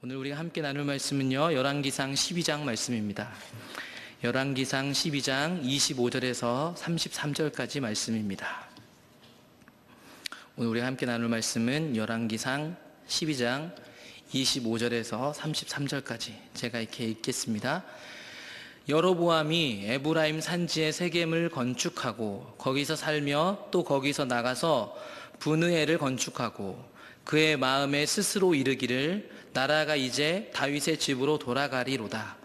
오늘 우리가 함께 나눌 말씀은요, 열왕기상 12장 말씀입니다. 열왕기상 12장 25절에서 33절까지 말씀입니다. 오늘 우리가 함께 나눌 말씀은 열왕기상 12장 25절에서 33절까지 제가 이렇게 읽겠습니다. 여로보암이 에브라임 산지에 세겜을 건축하고 거기서 살며 또 거기서 나가서 브느엘을 건축하고 그의 마음에 스스로 이르기를 나라가 이제 다윗의 집으로 돌아가리로다.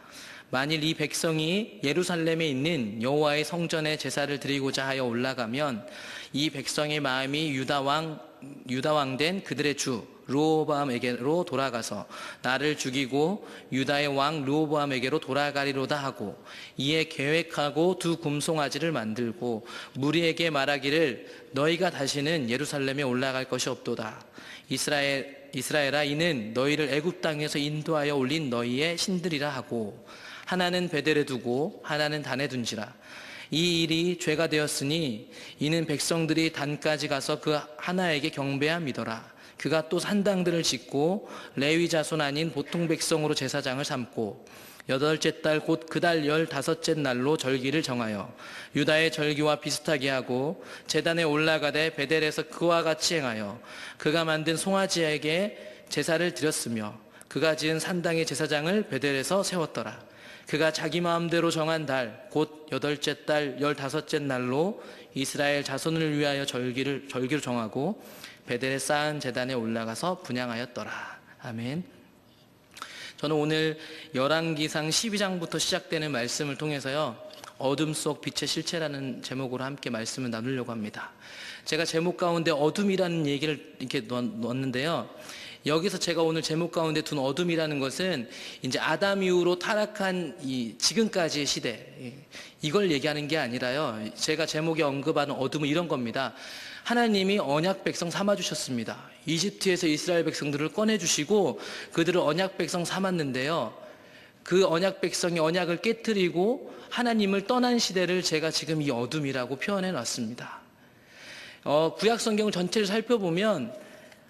만일 이 백성이 예루살렘에 있는 여호와의 성전에 제사를 드리고자 하여 올라가면 이 백성의 마음이 유다왕 된 그들의 주 르호보암에게로 돌아가서 나를 죽이고 유다의 왕 르호보암에게로 돌아가리로다 하고 이에 계획하고 두 금송아지를 만들고 무리에게 말하기를 너희가 다시는 예루살렘에 올라갈 것이 없도다. 이스라엘아, 이는 너희를 애굽 땅에서 인도하여 올린 너희의 신들이라 하고 하나는 베델에 두고 하나는 단에 둔지라. 이 일이 죄가 되었으니 이는 백성들이 단까지 가서 그 하나에게 경배함이더라. 그가 또 산당들을 짓고 레위 자손 아닌 보통 백성으로 제사장을 삼고 8째 달 곧 그 달 15째 날로 절기를 정하여 유다의 절기와 비슷하게 하고 제단에 올라가되 베델에서 그와 같이 행하여 그가 만든 송아지에게 제사를 드렸으며 그가 지은 산당의 제사장을 베델에서 세웠더라. 그가 자기 마음대로 정한 달 곧 8째 달 15째 날로 이스라엘 자손을 위하여 절기를 정하고 베델에 쌓은 제단에 올라가서 분향하였더라. 아멘. 저는 오늘 열왕기상 12장부터 시작되는 말씀을 통해서요, 어둠 속 빛의 실체라는 제목으로 함께 말씀을 나누려고 합니다. 제가 제목 가운데 어둠이라는 얘기를 이렇게 넣었는데요, 여기서 제가 오늘 제목 가운데 둔 어둠이라는 것은 이제 아담 이후로 타락한 이 지금까지의 시대, 이걸 얘기하는 게 아니라요, 제가 제목에 언급하는 어둠은 이런 겁니다. 하나님이 언약 백성 삼아주셨습니다. 이집트에서 이스라엘 백성들을 꺼내주시고 그들을 언약 백성 삼았는데요, 그 언약 백성이 언약을 깨뜨리고 하나님을 떠난 시대를 제가 지금 이 어둠이라고 표현해 놨습니다. 구약 성경을 전체를 살펴보면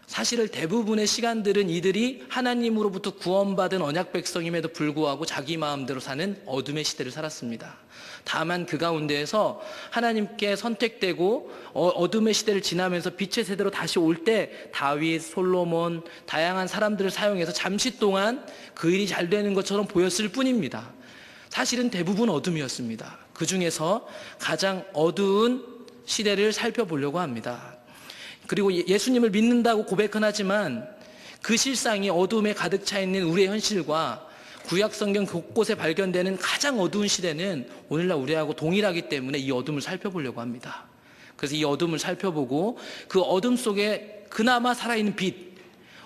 사실 대부분의 시간들은 이들이 하나님으로부터 구원받은 언약 백성임에도 불구하고 자기 마음대로 사는 어둠의 시대를 살았습니다. 다만 그 가운데에서 하나님께 선택되고 어둠의 시대를 지나면서 빛의 세대로 다시 올 때 다윗, 솔로몬, 다양한 사람들을 사용해서 잠시 동안 그 일이 잘 되는 것처럼 보였을 뿐입니다. 사실은 대부분 어둠이었습니다. 그 중에서 가장 어두운 시대를 살펴보려고 합니다. 그리고 예수님을 믿는다고 고백은 하지만 그 실상이 어둠에 가득 차 있는 우리의 현실과 구약 성경 곳곳에 발견되는 가장 어두운 시대는 오늘날 우리하고 동일하기 때문에 이 어둠을 살펴보려고 합니다. 그래서 이 어둠을 살펴보고 그 어둠 속에 그나마 살아있는 빛,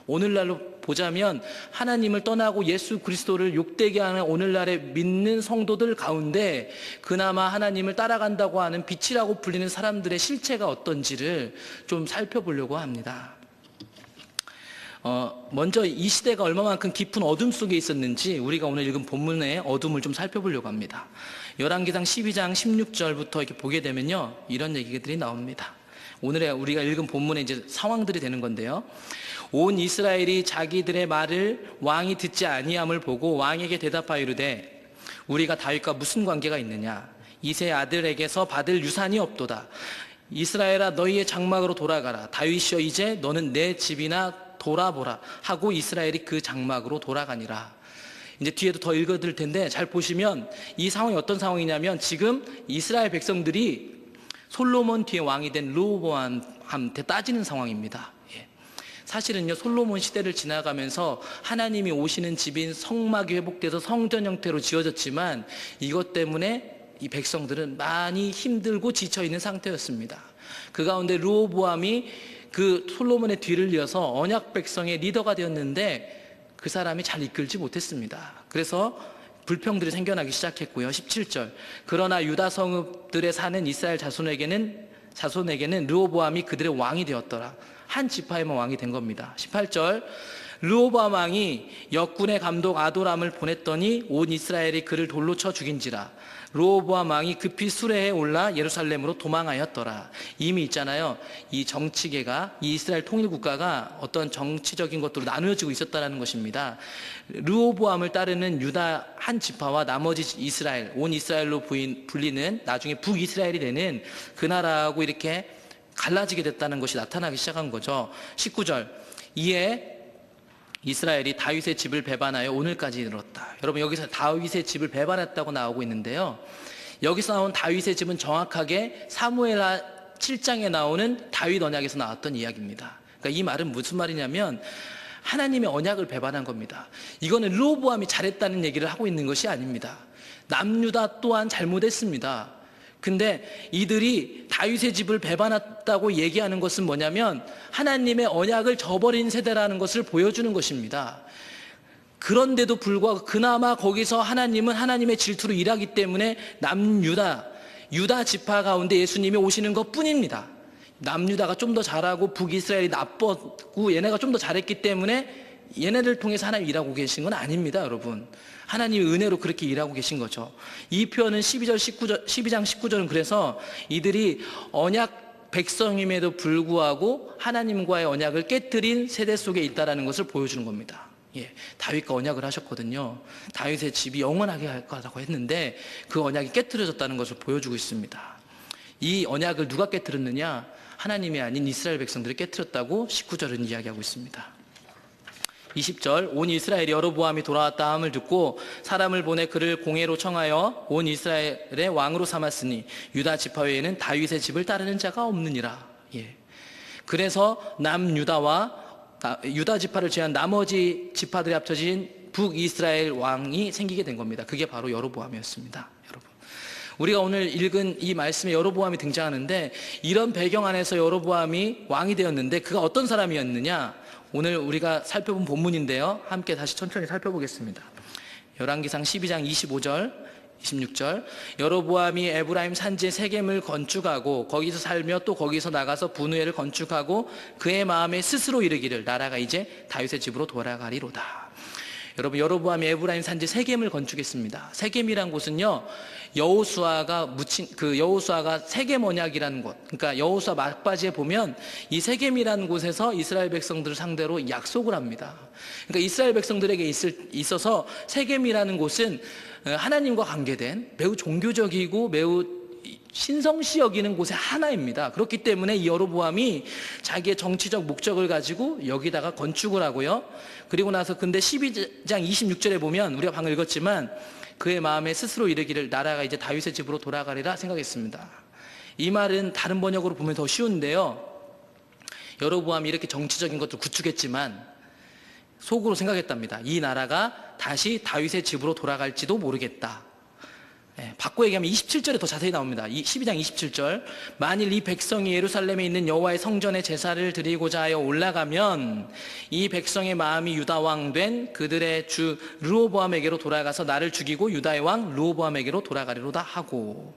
오늘날로 보자면 하나님을 떠나고 예수 그리스도를 욕되게 하는 오늘날의 믿는 성도들 가운데 그나마 하나님을 따라간다고 하는 빛이라고 불리는 사람들의 실체가 어떤지를 좀 살펴보려고 합니다. 먼저 이 시대가 얼마만큼 깊은 어둠 속에 있었는지 우리가 오늘 읽은 본문의 어둠을 좀 살펴보려고 합니다. 열왕기상 12장 16절부터 이렇게 보게 되면요, 이런 얘기들이 나옵니다. 오늘의 우리가 읽은 본문의 이제 상황들이 되는 건데요. 온 이스라엘이 자기들의 말을 왕이 듣지 아니함을 보고 왕에게 대답하여 이르되 우리가 다윗과 무슨 관계가 있느냐? 이세 아들에게서 받을 유산이 없도다. 이스라엘아, 너희의 장막으로 돌아가라. 다윗이여, 이제 너는 내 집이나 돌아보라 하고 이스라엘이 그 장막으로 돌아가니라. 이제 뒤에도 더 읽어드릴 텐데 잘 보시면 이 상황이 어떤 상황이냐면 지금 이스라엘 백성들이 솔로몬 뒤에 왕이 된 르호보암한테 따지는 상황입니다. 사실은요, 솔로몬 시대를 지나가면서 하나님이 오시는 집인 성막이 회복돼서 성전 형태로 지어졌지만 이것 때문에 이 백성들은 많이 힘들고 지쳐있는 상태였습니다. 그 가운데 르호보암이 그 솔로몬의 뒤를 이어서 언약 백성의 리더가 되었는데 그 사람이 잘 이끌지 못했습니다. 그래서 불평들이 생겨나기 시작했고요. 17절, 그러나 유다 성읍들에 사는 이스라엘 자손에게는 르호보암이 그들의 왕이 되었더라. 한 지파에만 왕이 된 겁니다. 18절, 르호보암 왕이 역군의 감독 아도람을 보냈더니 온 이스라엘이 그를 돌로 쳐 죽인지라. 르호보암 왕이 급히 수레에 올라 예루살렘으로 도망하였더라. 이미 있잖아요. 이 정치계가, 이 이스라엘 통일국가가 어떤 정치적인 것들로 나누어지고 있었다는 것입니다. 르호보암을 따르는 유다 한 지파와 나머지 이스라엘, 온 이스라엘로 불리는 나중에 북이스라엘이 되는 그 나라하고 이렇게 갈라지게 됐다는 것이 나타나기 시작한 거죠. 19절. 이에 이스라엘이 다윗의 집을 배반하여 오늘까지 이르렀다. 여러분, 여기서 다윗의 집을 배반했다고 나오고 있는데요. 여기서 나온 다윗의 집은 정확하게 사무엘하 7장에 나오는 다윗 언약에서 나왔던 이야기입니다. 그러니까 이 말은 무슨 말이냐면 하나님의 언약을 배반한 겁니다. 이거는 르호보암이 잘했다는 얘기를 하고 있는 것이 아닙니다. 남유다 또한 잘못했습니다. 근데 이들이 다윗의 집을 배반했다고 얘기하는 것은 뭐냐면 하나님의 언약을 저버린 세대라는 것을 보여주는 것입니다. 그런데도 불구하고 그나마 거기서 하나님은 하나님의 질투로 일하기 때문에 유다 지파 가운데 예수님이 오시는 것 뿐입니다. 남유다가 좀 더 잘하고 북이스라엘이 나빴고 얘네가 좀 더 잘했기 때문에 얘네를 통해서 하나님 일하고 계신 건 아닙니다, 여러분. 하나님의 은혜로 그렇게 일하고 계신 거죠. 이 표현은 12장 19절은 그래서 이들이 언약 백성임에도 불구하고 하나님과의 언약을 깨뜨린 세대 속에 있다는 것을 보여주는 겁니다. 예, 다윗과 언약을 하셨거든요. 다윗의 집이 영원하게 할 거라고 했는데 그 언약이 깨뜨려졌다는 것을 보여주고 있습니다. 이 언약을 누가 깨뜨렸느냐? 하나님이 아닌 이스라엘 백성들이 깨뜨렸다고 19절은 이야기하고 있습니다. 20절. 온 이스라엘이 여로보암이 돌아왔다 함을 듣고 사람을 보내 그를 공회로 청하여 온 이스라엘의 왕으로 삼았으니 유다 지파 외에는 다윗의 집을 따르는 자가 없느니라. 예. 그래서 남유다와 유다 지파를 제한 나머지 지파들이 합쳐진 북이스라엘 왕이 생기게 된 겁니다. 그게 바로 여로보암이었습니다. 여러분, 우리가 오늘 읽은 이 말씀에 여로보암이 등장하는데 이런 배경 안에서 여로보암이 왕이 되었는데 그가 어떤 사람이었느냐? 오늘 우리가 살펴본 본문인데요. 함께 다시 천천히 살펴보겠습니다. 열왕기상 12장 25절, 26절. 여로보암이 에브라임 산지에 세겜을 건축하고 거기서 살며 또 거기서 나가서 분우엘을 건축하고 그의 마음에 스스로 이르기를 나라가 이제 다윗의 집으로 돌아가리로다. 여러분, 여로보암이 에브라임 산지 세겜을 건축했습니다. 세겜이란 곳은요, 여호수아가 세겜 언약이라는 곳, 그러니까 여호수아 막바지에 보면 이 세겜이라는 곳에서 이스라엘 백성들을 상대로 약속을 합니다. 그러니까 이스라엘 백성들에게 있어서 세겜이라는 곳은 하나님과 관계된 매우 종교적이고 매우 신성시 여기는 곳의 하나입니다. 그렇기 때문에 이 여로보암이 자기의 정치적 목적을 가지고 여기다가 건축을 하고요. 그리고 나서 근데 12장 26절에 보면 우리가 방금 읽었지만 그의 마음에 스스로 이르기를 나라가 이제 다윗의 집으로 돌아가리라 생각했습니다. 이 말은 다른 번역으로 보면 더 쉬운데요. 여로보암이 이렇게 정치적인 것도 구축했지만 속으로 생각했답니다. 이 나라가 다시 다윗의 집으로 돌아갈지도 모르겠다. 바꿔 얘기하면 27절에 더 자세히 나옵니다. 12장 27절. 만일 이 백성이 예루살렘에 있는 여호와의 성전에 제사를 드리고자 하여 올라가면 이 백성의 마음이 유다 왕 된 그들의 주 르호보암에게로 돌아가서 나를 죽이고 유다의 왕 르호보암에게로 돌아가리로다 하고.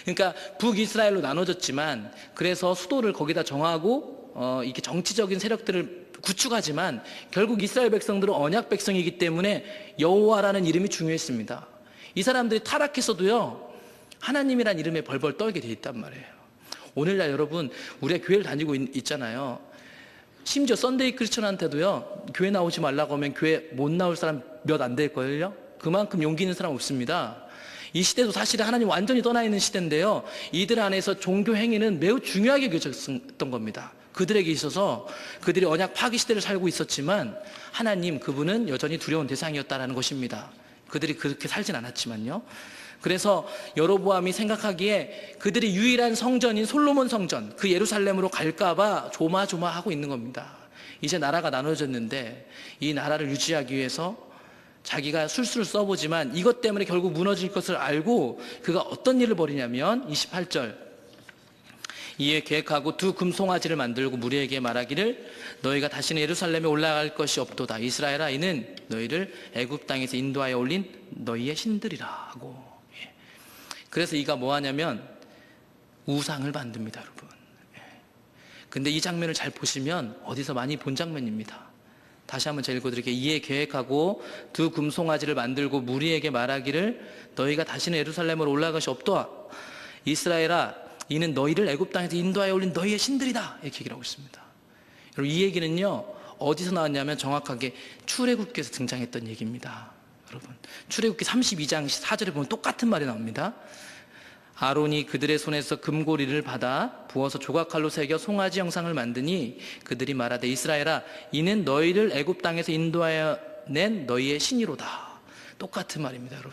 그러니까 북이스라엘로 나눠졌지만 그래서 수도를 거기다 정하고 이렇게 정치적인 세력들을 구축하지만 결국 이스라엘 백성들은 언약 백성이기 때문에 여호와라는 이름이 중요했습니다. 이 사람들이 타락했어도요, 하나님이란 이름에 벌벌 떨게 돼 있단 말이에요. 오늘날 여러분, 우리가 교회를 다니고 있잖아요. 심지어 썬데이 크리스천한테도요, 교회 나오지 말라고 하면 교회 못 나올 사람 몇 안 될걸요? 그만큼 용기 있는 사람 없습니다. 이 시대도 사실 하나님 완전히 떠나 있는 시대인데요. 이들 안에서 종교 행위는 매우 중요하게 여겨졌던 겁니다. 그들에게 있어서 그들이 언약 파기 시대를 살고 있었지만 하나님 그분은 여전히 두려운 대상이었다는 것입니다. 그들이 그렇게 살진 않았지만요. 그래서 여로보암이 생각하기에 그들이 유일한 성전인 솔로몬 성전, 그 예루살렘으로 갈까봐 조마조마하고 있는 겁니다. 이제 나라가 나눠졌는데 이 나라를 유지하기 위해서 자기가 술수를 써보지만 이것 때문에 결국 무너질 것을 알고 그가 어떤 일을 벌이냐면 28절. 이에 계획하고 두 금송아지를 만들고 무리에게 말하기를 너희가 다시는 예루살렘에 올라갈 것이 없도다. 이스라엘아, 이는 너희를 애굽 땅에서 인도하여 올린 너희의 신들이라 하고. 그래서 이가 뭐 하냐면 우상을 만듭니다, 여러분. 근데 이 장면을 잘 보시면 어디서 많이 본 장면입니다. 다시 한번 제가 읽어드릴게요. 이에 계획하고 두 금송아지를 만들고 무리에게 말하기를 너희가 다시는 예루살렘으로 올라갈 것이 없도다. 이스라엘아, 이는 너희를 애굽 땅에서 인도하여 올린 너희의 신들이다. 이렇게 얘기를 하고 있습니다. 여러분, 이 얘기는요, 어디서 나왔냐면 정확하게 출애굽기에서 등장했던 얘기입니다. 여러분, 출애굽기 32장 4절에 보면 똑같은 말이 나옵니다. 아론이 그들의 손에서 금고리를 받아 부어서 조각칼로 새겨 송아지 형상을 만드니 그들이 말하되 이스라엘아, 이는 너희를 애굽 땅에서 인도하여 낸 너희의 신이로다. 똑같은 말입니다. 여러분,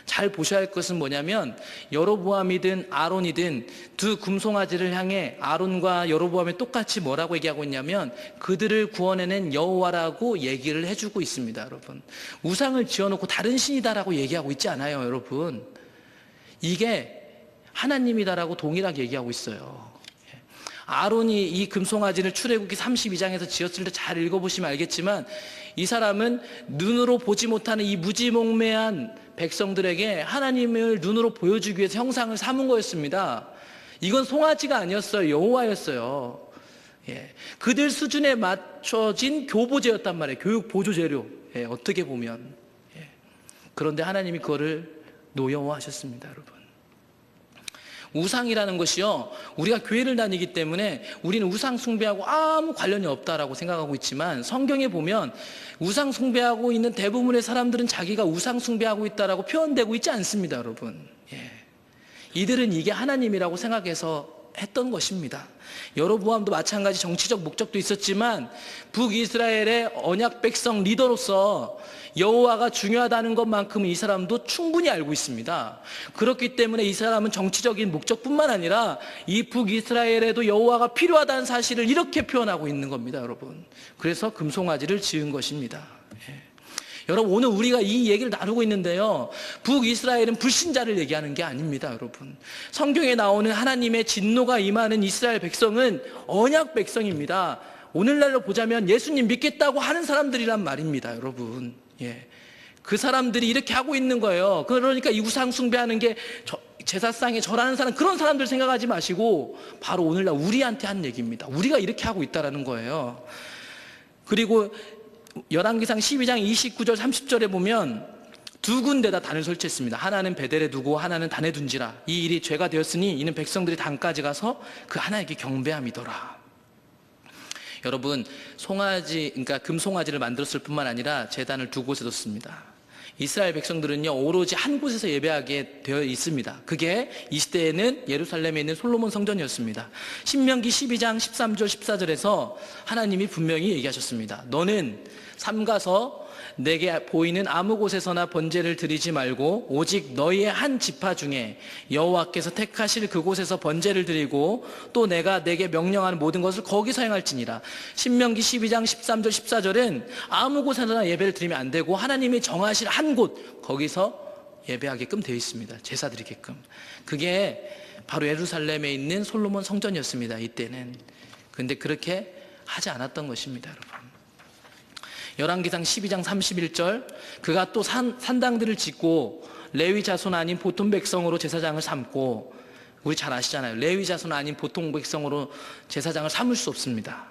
잘 보셔야 할 것은 뭐냐면 여로보암이든 아론이든 두 금송아지를 향해 아론과 여로보암이 똑같이 뭐라고 얘기하고 있냐면 그들을 구원해낸 여호와라고 얘기를 해주고 있습니다. 여러분, 우상을 지어놓고 다른 신이다라고 얘기하고 있지 않아요. 여러분, 이게 하나님이다라고 동일하게 얘기하고 있어요. 아론이 이 금송아지를 출애굽기 32장에서 지었을 때 잘 읽어보시면 알겠지만 이 사람은 눈으로 보지 못하는 이 무지몽매한 백성들에게 하나님을 눈으로 보여주기 위해서 형상을 삼은 거였습니다. 이건 송아지가 아니었어요. 여호와였어요. 그들 수준에 맞춰진 교보제였단 말이에요. 교육 보조 재료. 어떻게 보면. 그런데 하나님이 그거를 노여워하셨습니다. 여러분, 우상이라는 것이요, 우리가 교회를 다니기 때문에 우리는 우상 숭배하고 아무 관련이 없다라고 생각하고 있지만 성경에 보면 우상 숭배하고 있는 대부분의 사람들은 자기가 우상 숭배하고 있다라고 표현되고 있지 않습니다. 여러분, 이들은 이게 하나님이라고 생각해서 했던 것입니다. 여로보암도 마찬가지 정치적 목적도 있었지만 북이스라엘의 언약 백성 리더로서 여호와가 중요하다는 것만큼은 이 사람도 충분히 알고 있습니다. 그렇기 때문에 이 사람은 정치적인 목적뿐만 아니라 이 북이스라엘에도 여호와가 필요하다는 사실을 이렇게 표현하고 있는 겁니다. 여러분, 그래서 금송아지를 지은 것입니다. 여러분, 오늘 우리가 이 얘기를 나누고 있는데요, 북이스라엘은 불신자를 얘기하는 게 아닙니다. 여러분, 성경에 나오는 하나님의 진노가 임하는 이스라엘 백성은 언약 백성입니다. 오늘날로 보자면 예수님 믿겠다고 하는 사람들이란 말입니다. 여러분, 그 사람들이 이렇게 하고 있는 거예요. 그러니까 이 우상 숭배하는 게 제사상에 절하는 사람, 그런 사람들 생각하지 마시고 바로 오늘날 우리한테 한 얘기입니다. 우리가 이렇게 하고 있다는 거예요. 그리고 열왕기상 12장 29절 30절에 보면 두 군데다 단을 설치했습니다. 하나는 베델에 두고 하나는 단에 둔지라. 이 일이 죄가 되었으니 이는 백성들이 단까지 가서 그 하나에게 경배함이더라. 여러분, 송아지, 그러니까 금송아지를 만들었을 뿐만 아니라 제단을 두 곳에 뒀습니다. 이스라엘 백성들은요, 오로지 한 곳에서 예배하게 되어 있습니다. 그게 이 시대에는 예루살렘에 있는 솔로몬 성전이었습니다. 신명기 12장 13절 14절에서 하나님이 분명히 얘기하셨습니다. 너는 삼가서 내게 보이는 아무 곳에서나 번제를 드리지 말고 오직 너희의 한 지파 중에 여호와께서 택하실 그곳에서 번제를 드리고 또 내가 내게 명령하는 모든 것을 거기서 행할지니라. 신명기 12장 13절 14절은 아무 곳에서나 예배를 드리면 안 되고 하나님이 정하실 한 곳, 거기서 예배하게끔 되어 있습니다. 제사 드리게끔. 그게 바로 예루살렘에 있는 솔로몬 성전이었습니다. 이때는. 그런데 그렇게 하지 않았던 것입니다. 여러분, 열왕기상 12장 31절, 그가 또 산당들을 짓고 레위 자손 아닌 보통 백성으로 제사장을 삼고, 우리 잘 아시잖아요. 레위 자손 아닌 보통 백성으로 제사장을 삼을 수 없습니다.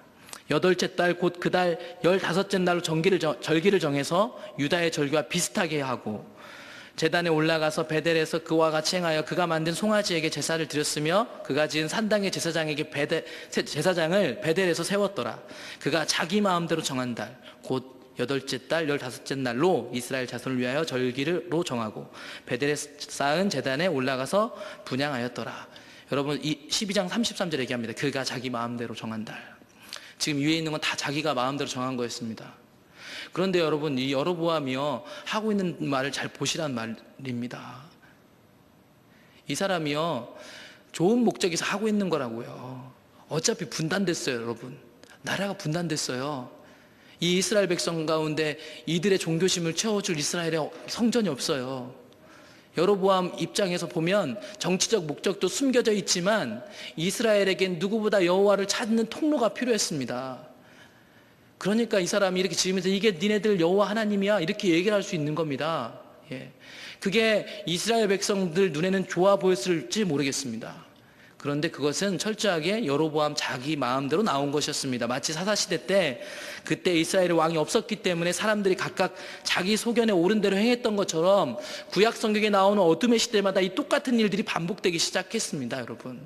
8째 달 곧 그 달 15째 날로 절기를 정해서 유다의 절기와 비슷하게 하고 제단에 올라가서 베델에서 그와 같이 행하여 그가 만든 송아지에게 제사를 드렸으며 그가 지은 산당의 제사장에게 제사장을 베델에서 세웠더라. 그가 자기 마음대로 정한 달 곧 8째 달 15째 날로 이스라엘 자손을 위하여 절기로 정하고 베델에 쌓은 제단에 올라가서 분향하였더라. 여러분, 이 12장 33절 얘기합니다. 그가 자기 마음대로 정한 달. 지금 위에 있는 건 다 자기가 마음대로 정한 거였습니다. 그런데 여러분, 이 여로보암이요, 하고 있는 말을 잘 보시란 말입니다. 이 사람이요, 좋은 목적에서 하고 있는 거라고요. 어차피 분단됐어요. 여러분, 나라가 분단됐어요. 이 이스라엘 백성 가운데 이들의 종교심을 채워줄 이스라엘의 성전이 없어요. 여로보암 입장에서 보면 정치적 목적도 숨겨져 있지만 이스라엘에겐 누구보다 여호와를 찾는 통로가 필요했습니다. 그러니까 이 사람이 이렇게 지으면서 이게 니네들 여호와 하나님이야, 이렇게 얘기를 할 수 있는 겁니다. 그게 이스라엘 백성들 눈에는 좋아 보였을지 모르겠습니다. 그런데 그것은 철저하게 여로보암 자기 마음대로 나온 것이었습니다. 마치 사사시대 때 그때 이스라엘의 왕이 없었기 때문에 사람들이 각각 자기 소견에 옳은 대로 행했던 것처럼 구약 성경에 나오는 어둠의 시대마다 이 똑같은 일들이 반복되기 시작했습니다. 여러분,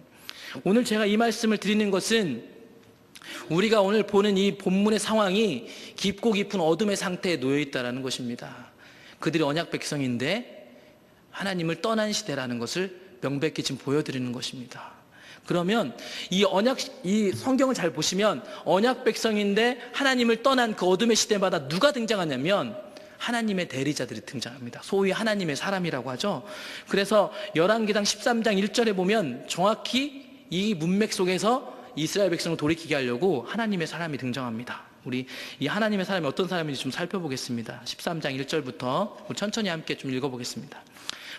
오늘 제가 이 말씀을 드리는 것은 우리가 오늘 보는 이 본문의 상황이 깊고 깊은 어둠의 상태에 놓여 있다는 것입니다. 그들이 언약 백성인데 하나님을 떠난 시대라는 것을 명백히 지금 보여드리는 것입니다. 그러면 이 성경을 잘 보시면 언약 백성인데 하나님을 떠난 그 어둠의 시대마다 누가 등장하냐면 하나님의 대리자들이 등장합니다. 소위 하나님의 사람이라고 하죠. 그래서 열왕기상 13장 1절에 보면 정확히 이 문맥 속에서 이스라엘 백성을 돌이키게 하려고 하나님의 사람이 등장합니다. 우리 이 하나님의 사람이 어떤 사람인지 좀 살펴보겠습니다. 13장 1절부터 천천히 함께 좀 읽어보겠습니다.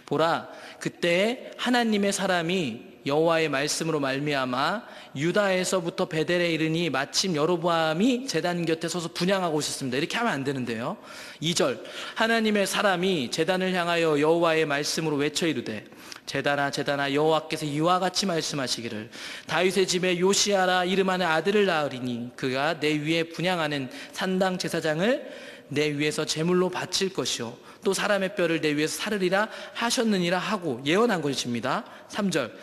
보라, 그때 하나님의 사람이 여호와의 말씀으로 말미암아 유다에서부터 베델에 이르니 마침 여로보암이 제단 곁에 서서 분향하고 있었습니다. 이렇게 하면 안 되는데요. 2절, 하나님의 사람이 제단을 향하여 여호와의 말씀으로 외쳐 이르되 제단아 제단아, 여호와께서 이와 같이 말씀하시기를 다윗의 집에 요시아라 이름하는 아들을 낳으리니 그가 내 위에 분향하는 산당 제사장을 내 위에서 제물로 바칠 것이요 또 사람의 뼈를 내 위에서 사르리라 하셨느니라 하고 예언한 것입니다. 3절,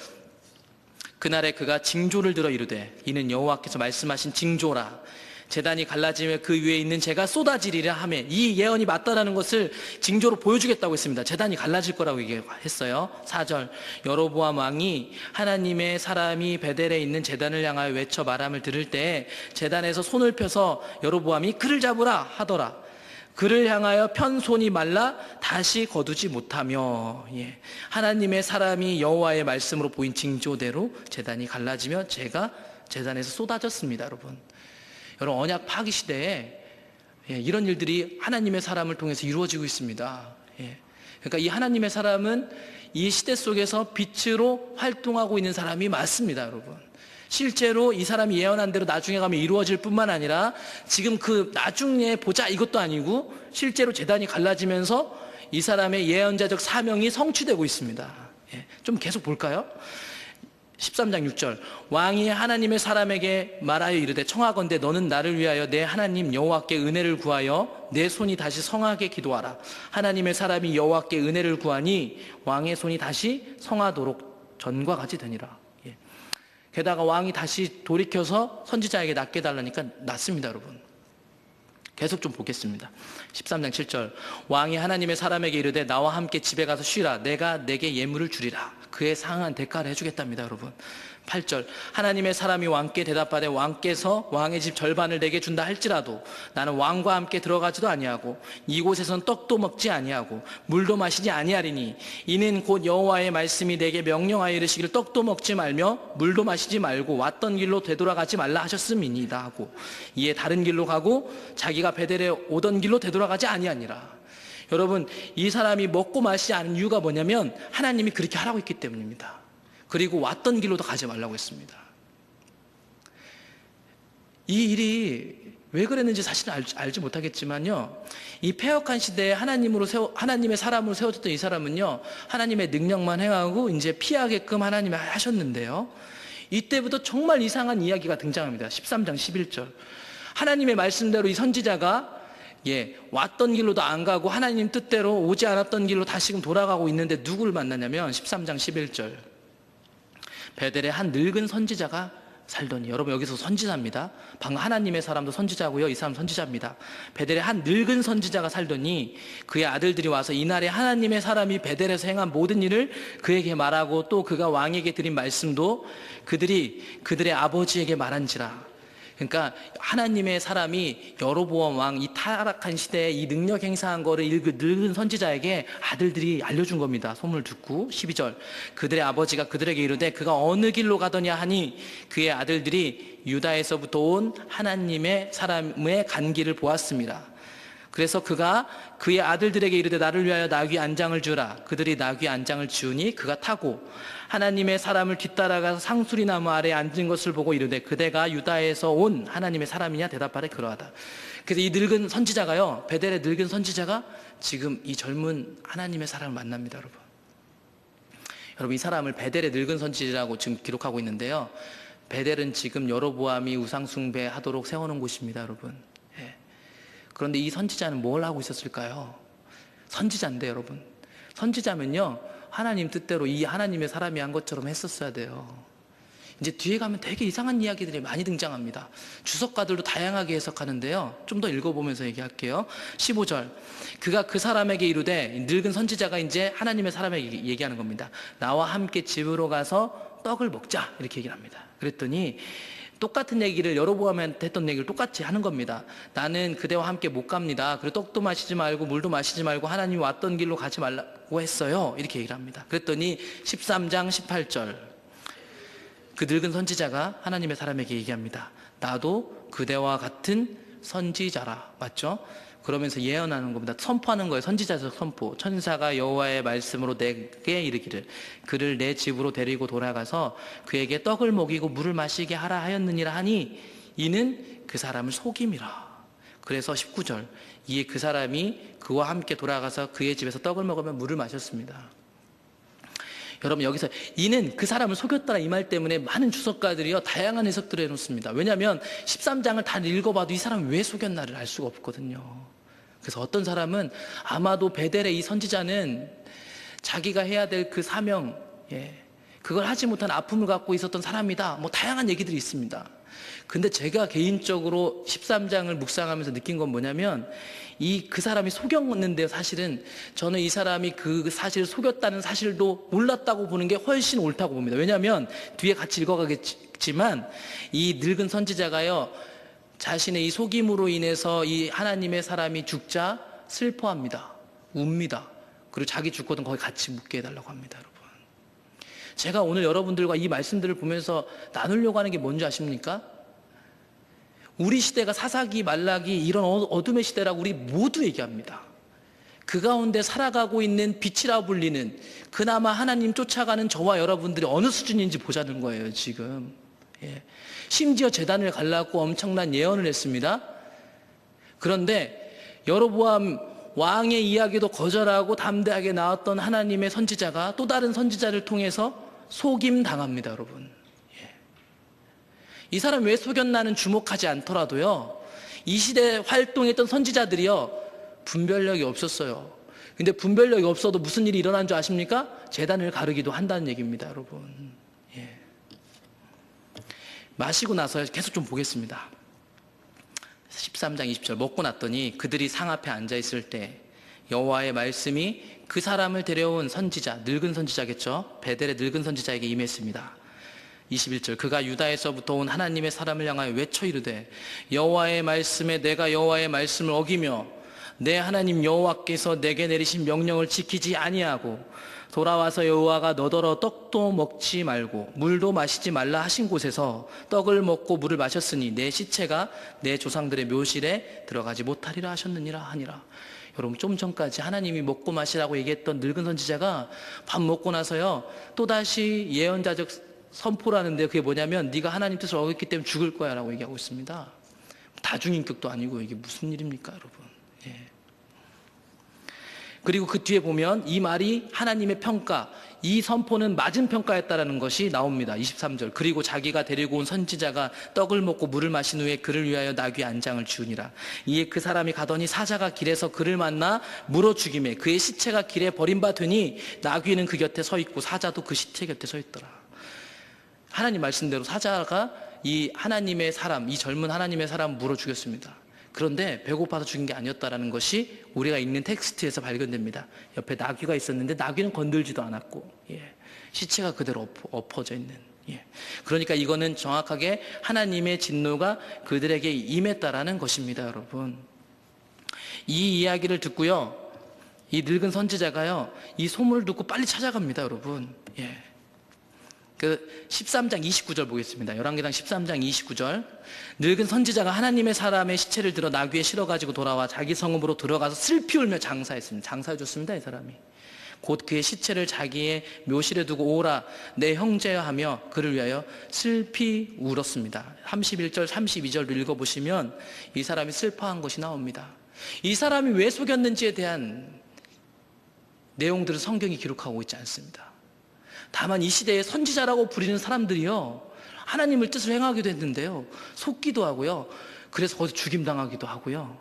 그날에 그가 징조를 들어 이르되 이는 여호와께서 말씀하신 징조라. 제단이 갈라지며 그 위에 있는 재가 쏟아지리라 하며, 이 예언이 맞다라는 것을 징조로 보여주겠다고 했습니다. 제단이 갈라질 거라고 얘기했어요. 4절, 여로보암 왕이 하나님의 사람이 베델에 있는 제단을 향하여 외쳐 말함을 들을 때 제단에서 손을 펴서 여로보암이 그를 잡으라 하더라. 그를 향하여 편 손이 말라 다시 거두지 못하며. 하나님의 사람이 여호와의 말씀으로 보인 징조대로 제단이 갈라지며 재가 제단에서 쏟아졌습니다. 여러분, 언약 파기 시대에 이런 일들이 하나님의 사람을 통해서 이루어지고 있습니다. 그러니까 이 하나님의 사람은 이 시대 속에서 빛으로 활동하고 있는 사람이 맞습니다. 여러분, 실제로 이 사람이 예언한 대로 나중에 가면 이루어질 뿐만 아니라 지금 그 나중에 보자 이것도 아니고 실제로 제단이 갈라지면서 이 사람의 예언자적 사명이 성취되고 있습니다. 좀 계속 볼까요? 13장 6절, 왕이 하나님의 사람에게 말하여 이르되 청하건대 너는 나를 위하여 내 하나님 여호와께 은혜를 구하여 내 손이 다시 성하게 기도하라. 하나님의 사람이 여호와께 은혜를 구하니 왕의 손이 다시 성하도록 전과 같이 되니라. 게다가 왕이 다시 돌이켜서 선지자에게 낫게 달라니까 낫습니다. 여러분, 계속 좀 보겠습니다. 13장 7절, 왕이 하나님의 사람에게 이르되 나와 함께 집에 가서 쉬라. 내가 내게 예물을 주리라. 그에 상한 대가를 해주겠답니다. 여러분, 8절, 하나님의 사람이 왕께 대답하되 왕께서 왕의 집 절반을 내게 준다 할지라도 나는 왕과 함께 들어가지도 아니하고 이곳에서는 떡도 먹지 아니하고 물도 마시지 아니하리니 이는 곧 여호와의 말씀이 내게 명령하여 이르시기를 떡도 먹지 말며 물도 마시지 말고 왔던 길로 되돌아가지 말라 하셨음이니이다 하고, 이에 다른 길로 가고 자기가 베델에 오던 길로 되돌아가지 아니하니라. 여러분, 이 사람이 먹고 마시지 않은 이유가 뭐냐면 하나님이 그렇게 하라고 했기 때문입니다. 그리고 왔던 길로도 가지 말라고 했습니다. 이 일이 왜 그랬는지 사실은 알지 못하겠지만요, 이 패역한 시대에 하나님의 사람으로 세워졌던 이 사람은요, 하나님의 능력만 행하고 이제 피하게끔 하나님이 하셨는데요, 이때부터 정말 이상한 이야기가 등장합니다. 13장 11절, 하나님의 말씀대로 이 선지자가 왔던 길로도 안 가고 하나님 뜻대로 오지 않았던 길로 다시금 돌아가고 있는데 누구를 만나냐면 13장 11절, 베델에 한 늙은 선지자가 살더니, 여러분 여기서 선지자입니다. 방금 하나님의 사람도 선지자고요, 이 사람 선지자입니다. 베델에 한 늙은 선지자가 살더니 그의 아들들이 와서 이날에 하나님의 사람이 베델에서 행한 모든 일을 그에게 말하고 또 그가 왕에게 드린 말씀도 그들의 아버지에게 말한지라. 그러니까 하나님의 사람이 여로보암 왕, 이 타락한 시대에 이 능력 행사한 거를 늙은 선지자에게 아들들이 알려준 겁니다. 소문을 듣고. 12절, 그들의 아버지가 그들에게 이르되 그가 어느 길로 가더냐 하니 그의 아들들이 유다에서부터 온 하나님의 사람의 간 길을 보았습니다. 그래서 그가 그의 아들들에게 이르되 나를 위하여 나귀 안장을 주라. 그들이 나귀 안장을 지우니 그가 타고 하나님의 사람을 뒤따라가서 상수리 나무 아래에 앉은 것을 보고 이르되 그대가 유다에서 온 하나님의 사람이냐? 대답하되 그러하다. 그래서 이 늙은 선지자가요, 베델의 늙은 선지자가 지금 이 젊은 하나님의 사람을 만납니다. 여러분, 이 사람을 베델의 늙은 선지자라고 지금 기록하고 있는데요. 베델은 지금 여로보암이 우상 숭배하도록 세워놓은 곳입니다, 여러분. 예. 그런데 이 선지자는 뭘 하고 있었을까요? 선지자인데, 여러분. 선지자면요, 하나님 뜻대로 이 하나님의 사람이 한 것처럼 했었어야 돼요. 이제 뒤에 가면 되게 이상한 이야기들이 많이 등장합니다. 주석가들도 다양하게 해석하는데요. 좀 더 읽어보면서 얘기할게요. 15절. 그가 그 사람에게 이르되, 늙은 선지자가 이제 하나님의 사람에게 얘기하는 겁니다. 나와 함께 집으로 가서 떡을 먹자. 이렇게 얘기를 합니다. 그랬더니 똑같은 얘기를 여로보암한테 했던 얘기를 똑같이 하는 겁니다. 나는 그대와 함께 못 갑니다. 그리고 떡도 마시지 말고 물도 마시지 말고 하나님이 왔던 길로 가지 말라고 했어요. 이렇게 얘기를 합니다. 그랬더니 13장 18절. 그 늙은 선지자가 하나님의 사람에게 얘기합니다. 나도 그대와 같은 선지자라. 맞죠? 그러면서 예언하는 겁니다. 선포하는 거예요. 선지자적 선포. 천사가 여호와의 말씀으로 내게 이르기를 그를 내 집으로 데리고 돌아가서 그에게 떡을 먹이고 물을 마시게 하라 하였느니라 하니 이는 그 사람을 속임이라. 그래서 19절. 이에 그 사람이 그와 함께 돌아가서 그의 집에서 떡을 먹으며 물을 마셨습니다. 여러분, 여기서 이는 그 사람을 속였더라 이 말 때문에 많은 주석가들이요 다양한 해석들을 해놓습니다. 왜냐하면 13장을 다 읽어봐도 이 사람이 왜 속였나를 알 수가 없거든요. 그래서 어떤 사람은 아마도 베델의 이 선지자는 자기가 해야 될 그 사명, 그걸 하지 못한 아픔을 갖고 있었던 사람이다, 뭐 다양한 얘기들이 있습니다. 근데 제가 개인적으로 13장을 묵상하면서 느낀 건 뭐냐면 그 사람이 속였는데 사실은 저는 이 사람이 그 사실을 속였다는 사실도 몰랐다고 보는 게 훨씬 옳다고 봅니다. 왜냐하면 뒤에 같이 읽어가겠지만 이 늙은 선지자가요 자신의 이 속임으로 인해서 이 하나님의 사람이 죽자 슬퍼합니다. 웁니다. 그리고 자기 죽거든 거기 같이 묻게 해달라고 합니다. 여러분, 제가 오늘 여러분들과 이 말씀들을 보면서 나누려고 하는 게 뭔지 아십니까? 우리 시대가 사사기, 말라기 이런 어둠의 시대라고 우리 모두 얘기합니다. 그 가운데 살아가고 있는 빛이라 불리는 그나마 하나님 쫓아가는 저와 여러분들이 어느 수준인지 보자는 거예요 지금. 심지어 제단을 갈라고 엄청난 예언을 했습니다. 그런데 여로보암 왕의 이야기도 거절하고 담대하게 나왔던 하나님의 선지자가 또 다른 선지자를 통해서 속임 당합니다. 여러분, 이 사람 왜 속였나는 주목하지 않더라도요 이 시대에 활동했던 선지자들이요 분별력이 없었어요. 근데 분별력이 없어도 무슨 일이 일어난 줄 아십니까? 제단을 가르기도 한다는 얘기입니다. 여러분, 마시고 나서 계속 좀 보겠습니다. 13장 20절. 먹고 났더니 그들이 상 앞에 앉아 있을 때 여호와의 말씀이 그 사람을 데려온 선지자, 늙은 선지자겠죠, 베델의 늙은 선지자에게 임했습니다. 21절. 그가 유다에서부터 온 하나님의 사람을 향하여 외쳐 이르되 여호와의 말씀에 내가 여호와의 말씀을 어기며 내 하나님 여호와께서 내게 내리신 명령을 지키지 아니하고 돌아와서 여호와가 너더러 떡도 먹지 말고 물도 마시지 말라 하신 곳에서 떡을 먹고 물을 마셨으니 내 시체가 내 조상들의 묘실에 들어가지 못하리라 하셨느니라 하니라. 여러분, 좀 전까지 하나님이 먹고 마시라고 얘기했던 늙은 선지자가 밥 먹고 나서요 또다시 예언자적 선포를 하는데 그게 뭐냐면 네가 하나님 뜻을 어겼기 때문에 죽을 거야 라고 얘기하고 있습니다. 다중인격도 아니고 이게 무슨 일입니까 여러분. 그리고 그 뒤에 보면 이 말이 하나님의 평가, 이 선포는 맞은 평가였다라는 것이 나옵니다. 23절. 그리고 자기가 데리고 온 선지자가 떡을 먹고 물을 마신 후에 그를 위하여 나귀 안장을 지우니라. 이에 그 사람이 가더니 사자가 길에서 그를 만나 물어 죽이매 그의 시체가 길에 버림받으니 나귀는 그 곁에 서 있고 사자도 그 시체 곁에 서 있더라. 하나님 말씀대로 사자가 이 하나님의 사람, 이 젊은 하나님의 사람 물어 죽였습니다. 그런데 배고파서 죽인 게 아니었다라는 것이 우리가 읽는 텍스트에서 발견됩니다. 옆에 나귀가 있었는데 나귀는 건들지도 않았고, 시체가 그대로 엎어져 있는. 그러니까 이거는 정확하게 하나님의 진노가 그들에게 임했다라는 것입니다, 여러분. 이 이야기를 듣고요, 이 늙은 선지자가요, 이 소문을 듣고 빨리 찾아갑니다, 여러분. 그 13장 29절 보겠습니다. 열왕기상 13장 29절. 늙은 선지자가 하나님의 사람의 시체를 들어 나귀에 실어가지고 돌아와 자기 성읍으로 들어가서 슬피 울며 장사했습니다. 장사해줬습니다, 이 사람이. 곧 그의 시체를 자기의 묘실에 두고 오라 내 형제여 하며 그를 위하여 슬피 울었습니다. 31절 32절도 읽어보시면 이 사람이 슬퍼한 것이 나옵니다. 이 사람이 왜 속였는지에 대한 내용들을 성경이 기록하고 있지 않습니다. 다만 이 시대에 선지자라고 부리는 사람들이요, 하나님의 뜻을 행하기도 했는데요, 속기도 하고요, 그래서 거기서 죽임당하기도 하고요.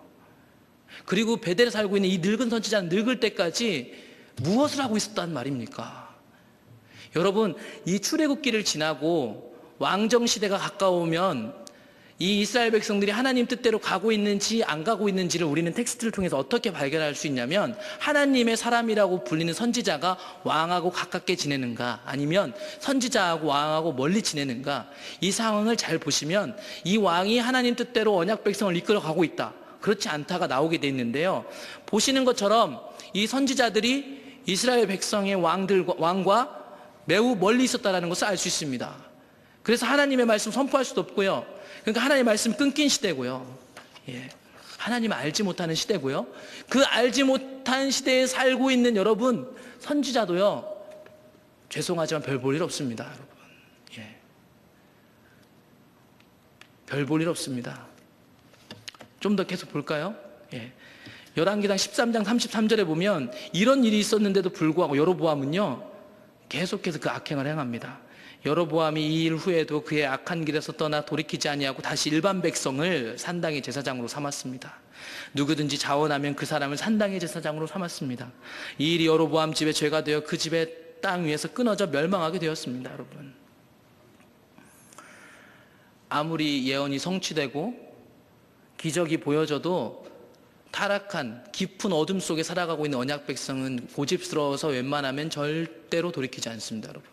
그리고 베델에 살고 있는 이 늙은 선지자는 늙을 때까지 무엇을 하고 있었단 말입니까? 여러분, 이 출애굽기를 지나고 왕정시대가 가까우면 이 이스라엘 백성들이 하나님 뜻대로 가고 있는지 안 가고 있는지를 우리는 텍스트를 통해서 어떻게 발견할 수 있냐면, 하나님의 사람이라고 불리는 선지자가 왕하고 가깝게 지내는가, 아니면 선지자하고 왕하고 멀리 지내는가, 이 상황을 잘 보시면 이 왕이 하나님 뜻대로 언약 백성을 이끌어 가고 있다, 그렇지 않다가 나오게 돼 있는데요, 보시는 것처럼 이 선지자들이 이스라엘 백성의 왕과 매우 멀리 있었다는 것을 알 수 있습니다. 그래서 하나님의 말씀 선포할 수도 없고요, 그러니까 하나님의 말씀 끊긴 시대고요, 하나님을 알지 못하는 시대고요, 그 알지 못한 시대에 살고 있는 여러분, 선지자도요, 죄송하지만 별 볼 일 없습니다. 여러분, 별 볼 일 없습니다. 좀 더 계속 볼까요? 열왕기상 13장 33절에 보면 이런 일이 있었는데도 불구하고 여로보암은요, 계속해서 그 악행을 행합니다. 여로보암이 이 일 후에도 그의 악한 길에서 떠나 돌이키지 아니하고 다시 일반 백성을 산당의 제사장으로 삼았습니다. 누구든지 자원하면 그 사람을 산당의 제사장으로 삼았습니다. 이 일이 여로보암 집에 죄가 되어 그 집의 땅 위에서 끊어져 멸망하게 되었습니다. 여러분, 아무리 예언이 성취되고 기적이 보여져도 타락한 깊은 어둠 속에 살아가고 있는 언약 백성은 고집스러워서 웬만하면 절대로 돌이키지 않습니다. 여러분,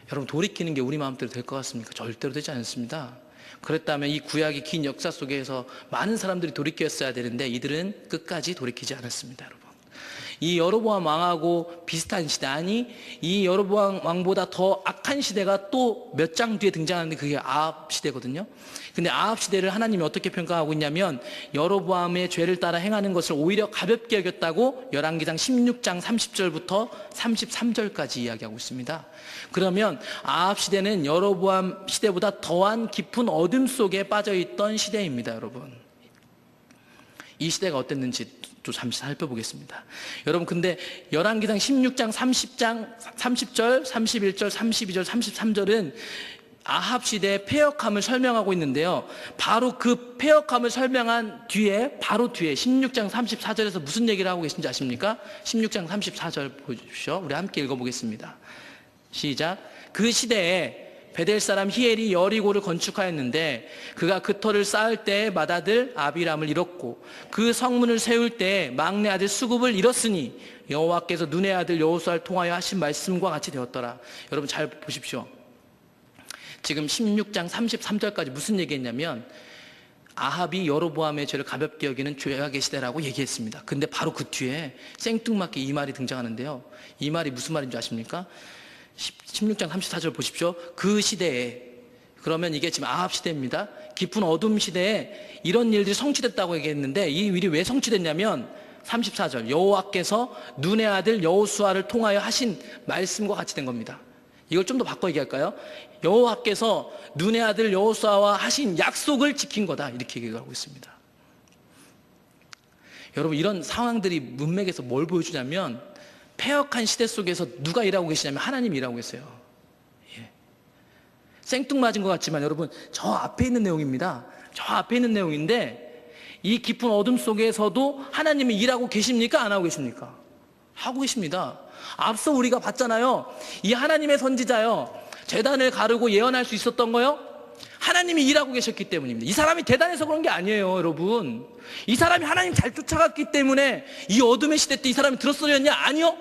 여러분, 돌이키는 게 우리 마음대로 될 것 같습니까? 절대로 되지 않습니다. 그랬다면 이 구약의 긴 역사 속에서 많은 사람들이 돌이켰어야 되는데 이들은 끝까지 돌이키지 않았습니다. 여러분, 이 여로보암 왕하고 비슷한 시대, 아니 이 여로보암 왕보다 더 악한 시대가 또 몇 장 뒤에 등장하는데 그게 아합 시대거든요. 근데 아합 시대를 하나님이 어떻게 평가하고 있냐면, 여로보암의 죄를 따라 행하는 것을 오히려 가볍게 여겼다고 열왕기상 16장 30절부터 33절까지 이야기하고 있습니다. 그러면 아합 시대는 여로보암 시대보다 더한 깊은 어둠 속에 빠져있던 시대입니다. 여러분, 이 시대가 어땠는지 또 잠시 살펴보겠습니다. 여러분, 근데 열왕기상 16장 30절, 31절, 32절, 33절은 아합 시대의 패역함을 설명하고 있는데요, 바로 그 패역함을 설명한 뒤에, 바로 뒤에 16장 34절에서 무슨 얘기를 하고 계신지 아십니까? 16장 34절 보십시오. 우리 함께 읽어보겠습니다. 시작. 그 시대에 베델 사람 히엘이 여리고를 건축하였는데 그가 그 터를 쌓을 때에 맏아들 아비람을 잃었고 그 성문을 세울 때에 막내 아들 수굽을 잃었으니 여호와께서 눈의 아들 여호수아를 통하여 하신 말씀과 같이 되었더라. 여러분, 잘 보십시오. 지금 16장 33절까지 무슨 얘기했냐면, 아합이 여로보암의 죄를 가볍게 여기는 죄악의 시대라고 얘기했습니다. 근데 바로 그 뒤에 생뚱맞게 이 말이 등장하는데요, 이 말이 무슨 말인 줄 아십니까? 16장 34절 보십시오. 그 시대에, 그러면 이게 지금 아합 시대입니다. 깊은 어둠 시대에 이런 일들이 성취됐다고 얘기했는데, 이 일이 왜 성취됐냐면 34절, 여호와께서 눈의 아들 여호수아를 통하여 하신 말씀과 같이 된 겁니다. 이걸 좀 더 바꿔 얘기할까요? 여호와께서 눈의 아들 여호수아와 하신 약속을 지킨 거다, 이렇게 얘기하고 있습니다. 여러분, 이런 상황들이 문맥에서 뭘 보여주냐면, 패역한 시대 속에서 누가 일하고 계시냐면 하나님이 일하고 계세요. 생뚱맞은 것 같지만 여러분, 저 앞에 있는 내용입니다. 저 앞에 있는 내용인데, 이 깊은 어둠 속에서도 하나님이 일하고 계십니까? 안 하고 계십니까? 하고 계십니다. 앞서 우리가 봤잖아요. 이 하나님의 선지자요, 제단을 가르고 예언할 수 있었던 거요, 하나님이 일하고 계셨기 때문입니다. 이 사람이 대단해서 그런 게 아니에요. 여러분, 이 사람이 하나님 잘 쫓아갔기 때문에 이 어둠의 시대 때 이 사람이 들었어렸냐? 아니요.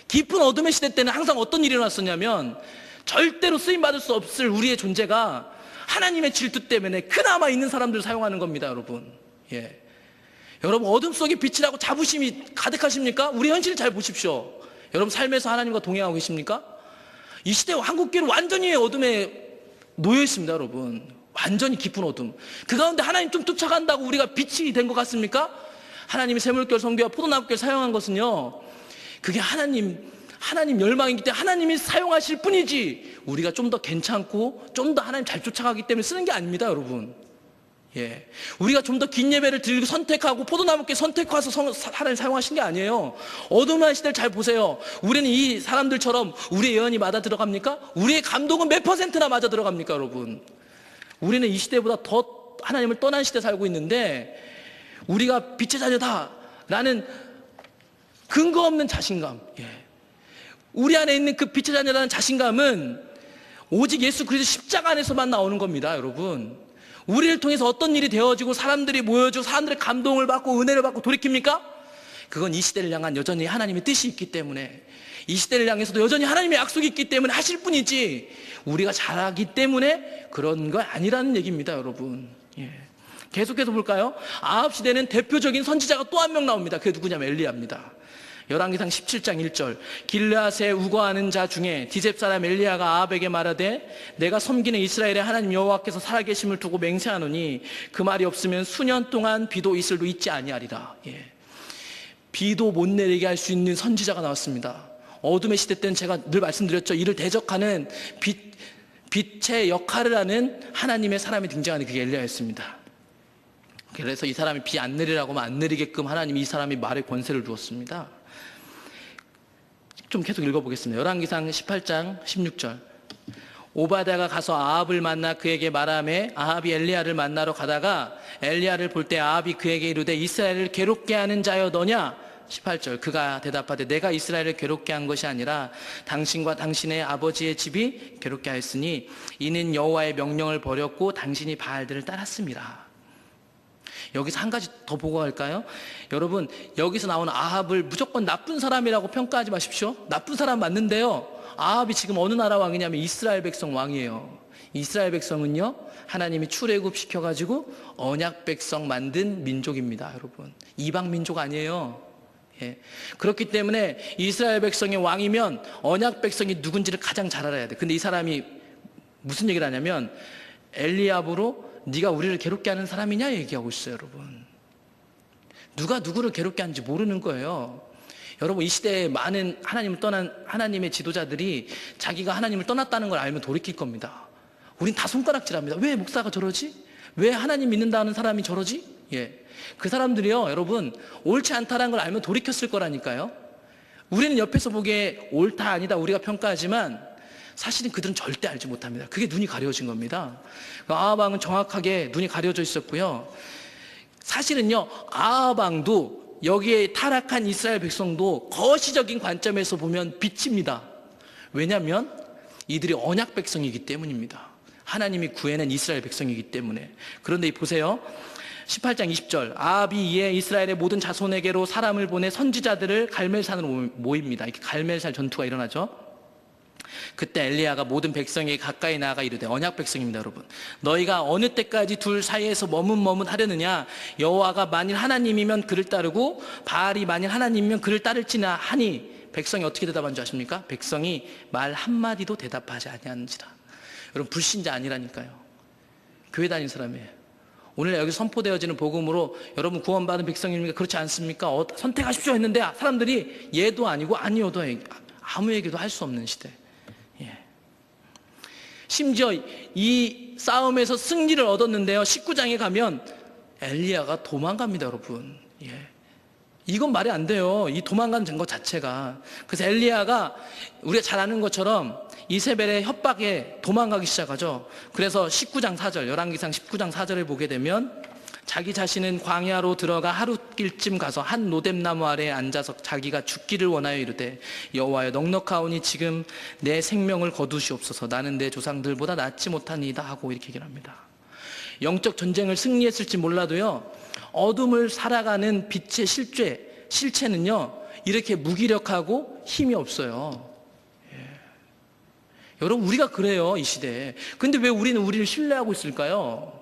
깊은 어둠의 시대 때는 항상 어떤 일이 일어났었냐면, 절대로 쓰임받을 수 없을 우리의 존재가 하나님의 질투 때문에 그나마 있는 사람들을 사용하는 겁니다. 여러분, 여러분, 어둠 속에 빛이라고 자부심이 가득하십니까? 우리 현실을 잘 보십시오. 여러분, 삶에서 하나님과 동행하고 계십니까? 이 시대 한국교회는 완전히 어둠에 놓여 있습니다. 여러분, 완전히 깊은 어둠. 그 가운데 하나님 좀 쫓아간다고 우리가 빛이 된 것 같습니까? 하나님이 샘물결 성교와 포도나무결 사용한 것은요, 그게 하나님 열망이기 때문에 하나님이 사용하실 뿐이지, 우리가 좀 더 괜찮고 좀 더 하나님 잘 쫓아가기 때문에 쓰는 게 아닙니다. 여러분, 예. 우리가 좀 더 긴 예배를 드리고 선택하고 포도나무께 선택해서 하나님 사용하신 게 아니에요. 어둠한 시대를 잘 보세요. 우리는 이 사람들처럼 우리의 예언이 맞아 들어갑니까? 우리의 감동은 몇 %나 맞아 들어갑니까, 여러분? 우리는 이 시대보다 더 하나님을 떠난 시대에 살고 있는데 우리가 빛의 자녀다라는 근거 없는 자신감, 예. 우리 안에 있는 그 빛의 자녀라는 자신감은 오직 예수 그리스도 십자가 안에서만 나오는 겁니다, 여러분. 우리를 통해서 어떤 일이 되어지고 사람들이 모여지고 사람들의 감동을 받고 은혜를 받고 돌이킵니까? 그건 이 시대를 향한 여전히 하나님의 뜻이 있기 때문에, 이 시대를 향해서도 여전히 하나님의 약속이 있기 때문에 하실 뿐이지 우리가 잘하기 때문에 그런 거 아니라는 얘기입니다, 여러분. 예. 계속해서 볼까요? 아합 시대는 대표적인 선지자가 또 한 명 나옵니다. 그게 누구냐면 엘리야입니다. 열왕기상 17장 1절, 길르앗에 우거하는 자 중에 디셉 사람 엘리야가 아합에게 말하되 내가 섬기는 이스라엘의 하나님 여호와께서 살아계심을 두고 맹세하노니 그 말이 없으면 수년 동안 비도 이슬도 있지 아니하리라. 예. 비도 못 내리게 할 수 있는 선지자가 나왔습니다. 어둠의 시대 때는 제가 늘 말씀드렸죠. 이를 대적하는 빛의 역할을 하는 하나님의 사람이 등장하는 그게 엘리야였습니다. 그래서 이 사람이 비 안 내리라고 하면 안 내리게끔 하나님이 이 사람이 말에 권세를 두었습니다. 좀 계속 읽어보겠습니다. 열왕기상 18장 16절, 오바댜가 가서 아합을 만나 그에게 말하매 아합이 엘리야를 만나러 가다가 엘리야를 볼 때 아합이 그에게 이르되 이스라엘을 괴롭게 하는 자여 너냐? 18절, 그가 대답하되 내가 이스라엘을 괴롭게 한 것이 아니라 당신과 당신의 아버지의 집이 괴롭게 하였으니 이는 여호와의 명령을 버렸고 당신이 바알들을 따랐습니다. 여기서 한 가지 더 보고 갈까요? 여러분, 여기서 나오는 아합을 무조건 나쁜 사람이라고 평가하지 마십시오. 나쁜 사람 맞는데요, 아합이 지금 어느 나라 왕이냐면 이스라엘 백성 왕이에요. 이스라엘 백성은요, 하나님이 출애굽시켜가지고 언약 백성 만든 민족입니다, 여러분. 이방 민족 아니에요. 예. 그렇기 때문에 이스라엘 백성의 왕이면 언약 백성이 누군지를 가장 잘 알아야 돼. 근데 이 사람이 무슨 얘기를 하냐면 엘리압으로 네가 우리를 괴롭게 하는 사람이냐 얘기하고 있어요, 여러분. 누가 누구를 괴롭게 하는지 모르는 거예요. 여러분, 이 시대에 많은 하나님을 떠난 하나님의 지도자들이 자기가 하나님을 떠났다는 걸 알면 돌이킬 겁니다. 우린 다 손가락질합니다. 왜 목사가 저러지? 왜 하나님 믿는다는 사람이 저러지? 예. 그 사람들이요, 여러분, 옳지 않다는 걸 알면 돌이켰을 거라니까요. 우리는 옆에서 보기에 옳다 아니다 우리가 평가하지만 사실은 그들은 절대 알지 못합니다. 그게 눈이 가려진 겁니다. 아합 왕은 정확하게 눈이 가려져 있었고요. 사실은요, 아합 왕도 여기에 타락한 이스라엘 백성도 거시적인 관점에서 보면 빛입니다. 왜냐하면 이들이 언약 백성이기 때문입니다. 하나님이 구해낸 이스라엘 백성이기 때문에. 그런데 보세요, 18장 20절, 아합이 이에 이스라엘의 모든 자손에게로 사람을 보내 선지자들을 갈멜산으로 모입니다. 이렇게 갈멜산 전투가 일어나죠. 그때 엘리야가 모든 백성에게 가까이 나아가 이르되, 언약 백성입니다, 여러분. 너희가 어느 때까지 둘 사이에서 머뭇머뭇하려느냐? 여호와가 만일 하나님이면 그를 따르고 바알이 만일 하나님이면 그를 따를지나 하니, 백성이 어떻게 대답한 줄 아십니까? 백성이 말 한마디도 대답하지 아니하는지라. 여러분, 불신자 아니라니까요. 교회 다니는 사람이에요. 오늘 여기 선포되어지는 복음으로 여러분 구원받은 백성입니까? 그렇지 않습니까? 선택하십시오 했는데 사람들이 예도 아니고 아니어도 아무 얘기도 할 수 없는 시대. 예. 심지어 이 싸움에서 승리를 얻었는데요, 19장에 가면 엘리야가 도망갑니다, 여러분. 예. 이건 말이 안 돼요, 이 도망가는 것 자체가. 그래서 엘리야가 우리가 잘 아는 것처럼 이세벨의 협박에 도망가기 시작하죠. 그래서 19장 4절, 열왕기상 19장 4절을 보게 되면 자기 자신은 광야로 들어가 하룻길쯤 가서 한 노뎀나무 아래에 앉아서 자기가 죽기를 원하여 이르되, 여호와여, 넉넉하오니 지금 내 생명을 거두시옵소서. 나는 내 조상들보다 낫지 못하니이다 하고 이렇게 얘기를 합니다. 영적 전쟁을 승리했을지 몰라도요, 어둠을 살아가는 빛의 실체는요, 이렇게 무기력하고 힘이 없어요. 예. 여러분, 우리가 그래요, 이 시대에. 근데 왜 우리는 우리를 신뢰하고 있을까요?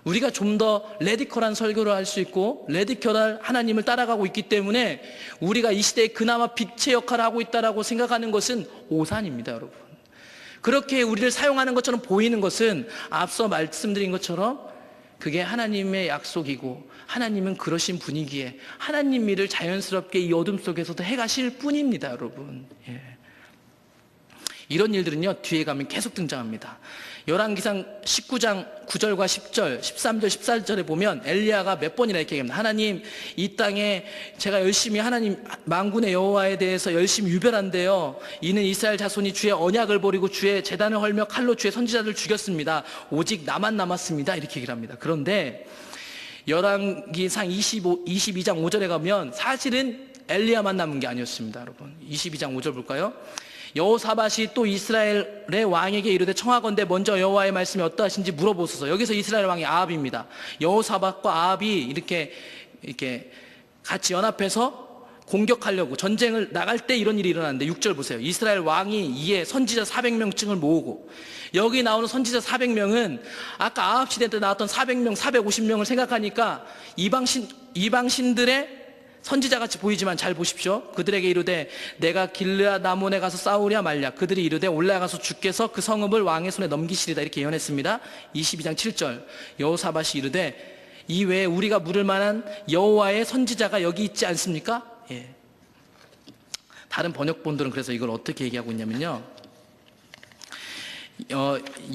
우리가 좀 더 레디컬한 설교를 할 수 있고 레디컬한 하나님을 따라가고 있기 때문에 우리가 이 시대에 그나마 빛의 역할을 하고 있다고 생각하는 것은 오산입니다, 여러분. 그렇게 우리를 사용하는 것처럼 보이는 것은 앞서 말씀드린 것처럼 그게 하나님의 약속이고, 하나님은 그러신 분위기에 하나님 일을 자연스럽게 이 어둠 속에서도 해가실 뿐입니다, 여러분. 예. 이런 일들은요, 뒤에 가면 계속 등장합니다. 열왕기상 19장 9절과 10절, 13절, 14절에 보면 엘리야가 몇 번이나 이렇게 얘기합니다. 하나님, 이 땅에 제가 열심히 하나님 만군의 여호와에 대해서 열심히 유별한데요, 이는 이스라엘 자손이 주의 언약을 버리고 주의 제단을 헐며 칼로 주의 선지자들 죽였습니다. 오직 나만 남았습니다. 이렇게 얘기를 합니다. 그런데 열왕기상 22장 5절에 가면 사실은 엘리야만 남은 게 아니었습니다. 여러분, 22장 5절 볼까요? 여호사밧이 또 이스라엘의 왕에게 이르되 청하건대 먼저 여호와의 말씀이 어떠하신지 물어보소서. 여기서 이스라엘 왕이 아합입니다. 여호사밧과 아합이 이렇게 같이 연합해서 공격하려고 전쟁을 나갈 때 이런 일이 일어났는데 6절 보세요. 이스라엘 왕이 이에 선지자 400명쯤을 모으고, 여기 나오는 선지자 400명은 아까 아합 시대 때 나왔던 400명, 450명을 생각하니까 이방신들의 선지자같이 보이지만 잘 보십시오. 그들에게 이르되 내가 길르앗 라몬에 가서 싸우랴 말랴. 그들이 이르되 올라가서 주께서 그 성읍을 왕의 손에 넘기시리다. 이렇게 예언했습니다. 22장 7절 여호사밧이 이르되 이 외에 우리가 물을 만한 여호와의 선지자가 여기 있지 않습니까? 예. 다른 번역본들은 그래서 이걸 어떻게 얘기하고 있냐면요,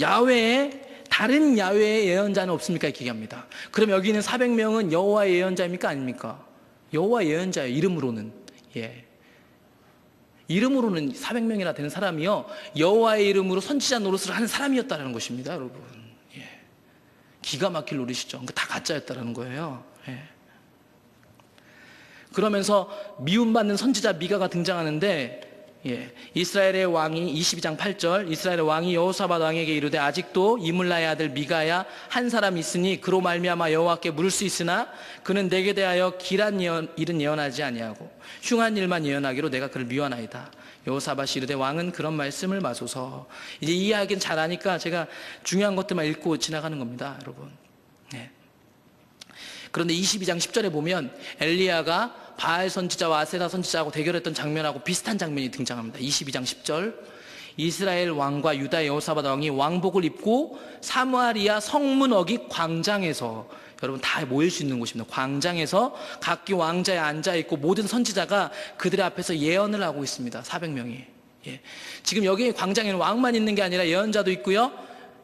야훼의 다른 야훼의 예언자는 없습니까? 이렇게 얘기합니다. 그럼 여기 있는 400명은 여호와의 예언자입니까? 아닙니까? 여호와 예언자의 이름으로는, 이름으로는 400명이나 되는 사람이요, 여호와의 이름으로 선지자 노릇을 하는 사람이었다라는 것입니다, 여러분. 기가 막힐 노릇이죠. 그러니까 다 가짜였다라는 거예요. 그러면서 미움받는 선지자 미가가 등장하는데, 이스라엘의 왕이 22장 8절 이스라엘의 왕이 여호사밧 왕에게 이르되 아직도 이물라의 아들 미가야 한 사람이 있으니 그로 말미암아 여호와께 물을 수 있으나 그는 내게 대하여 길한 일은 예언하지 아니하고 흉한 일만 예언하기로 내가 그를 미워하나이다. 여호사밧이 이르되 왕은 그런 말씀을 마소서. 이제 이 이야기는 잘 아니까 제가 중요한 것들만 읽고 지나가는 겁니다, 여러분. 그런데 22장 10절에 보면 엘리야가 바알 선지자와 아세라 선지자하고 대결했던 장면하고 비슷한 장면이 등장합니다. 22장 10절 이스라엘 왕과 유다의 여호사밧 왕이 왕복을 입고 사마리아 성문 어기 광장에서, 여러분 다 모일 수 있는 곳입니다. 광장에서 각기 왕자에 앉아있고 모든 선지자가 그들의 앞에서 예언을 하고 있습니다. 400명이. 지금 여기 광장에는 왕만 있는 게 아니라 예언자도 있고요,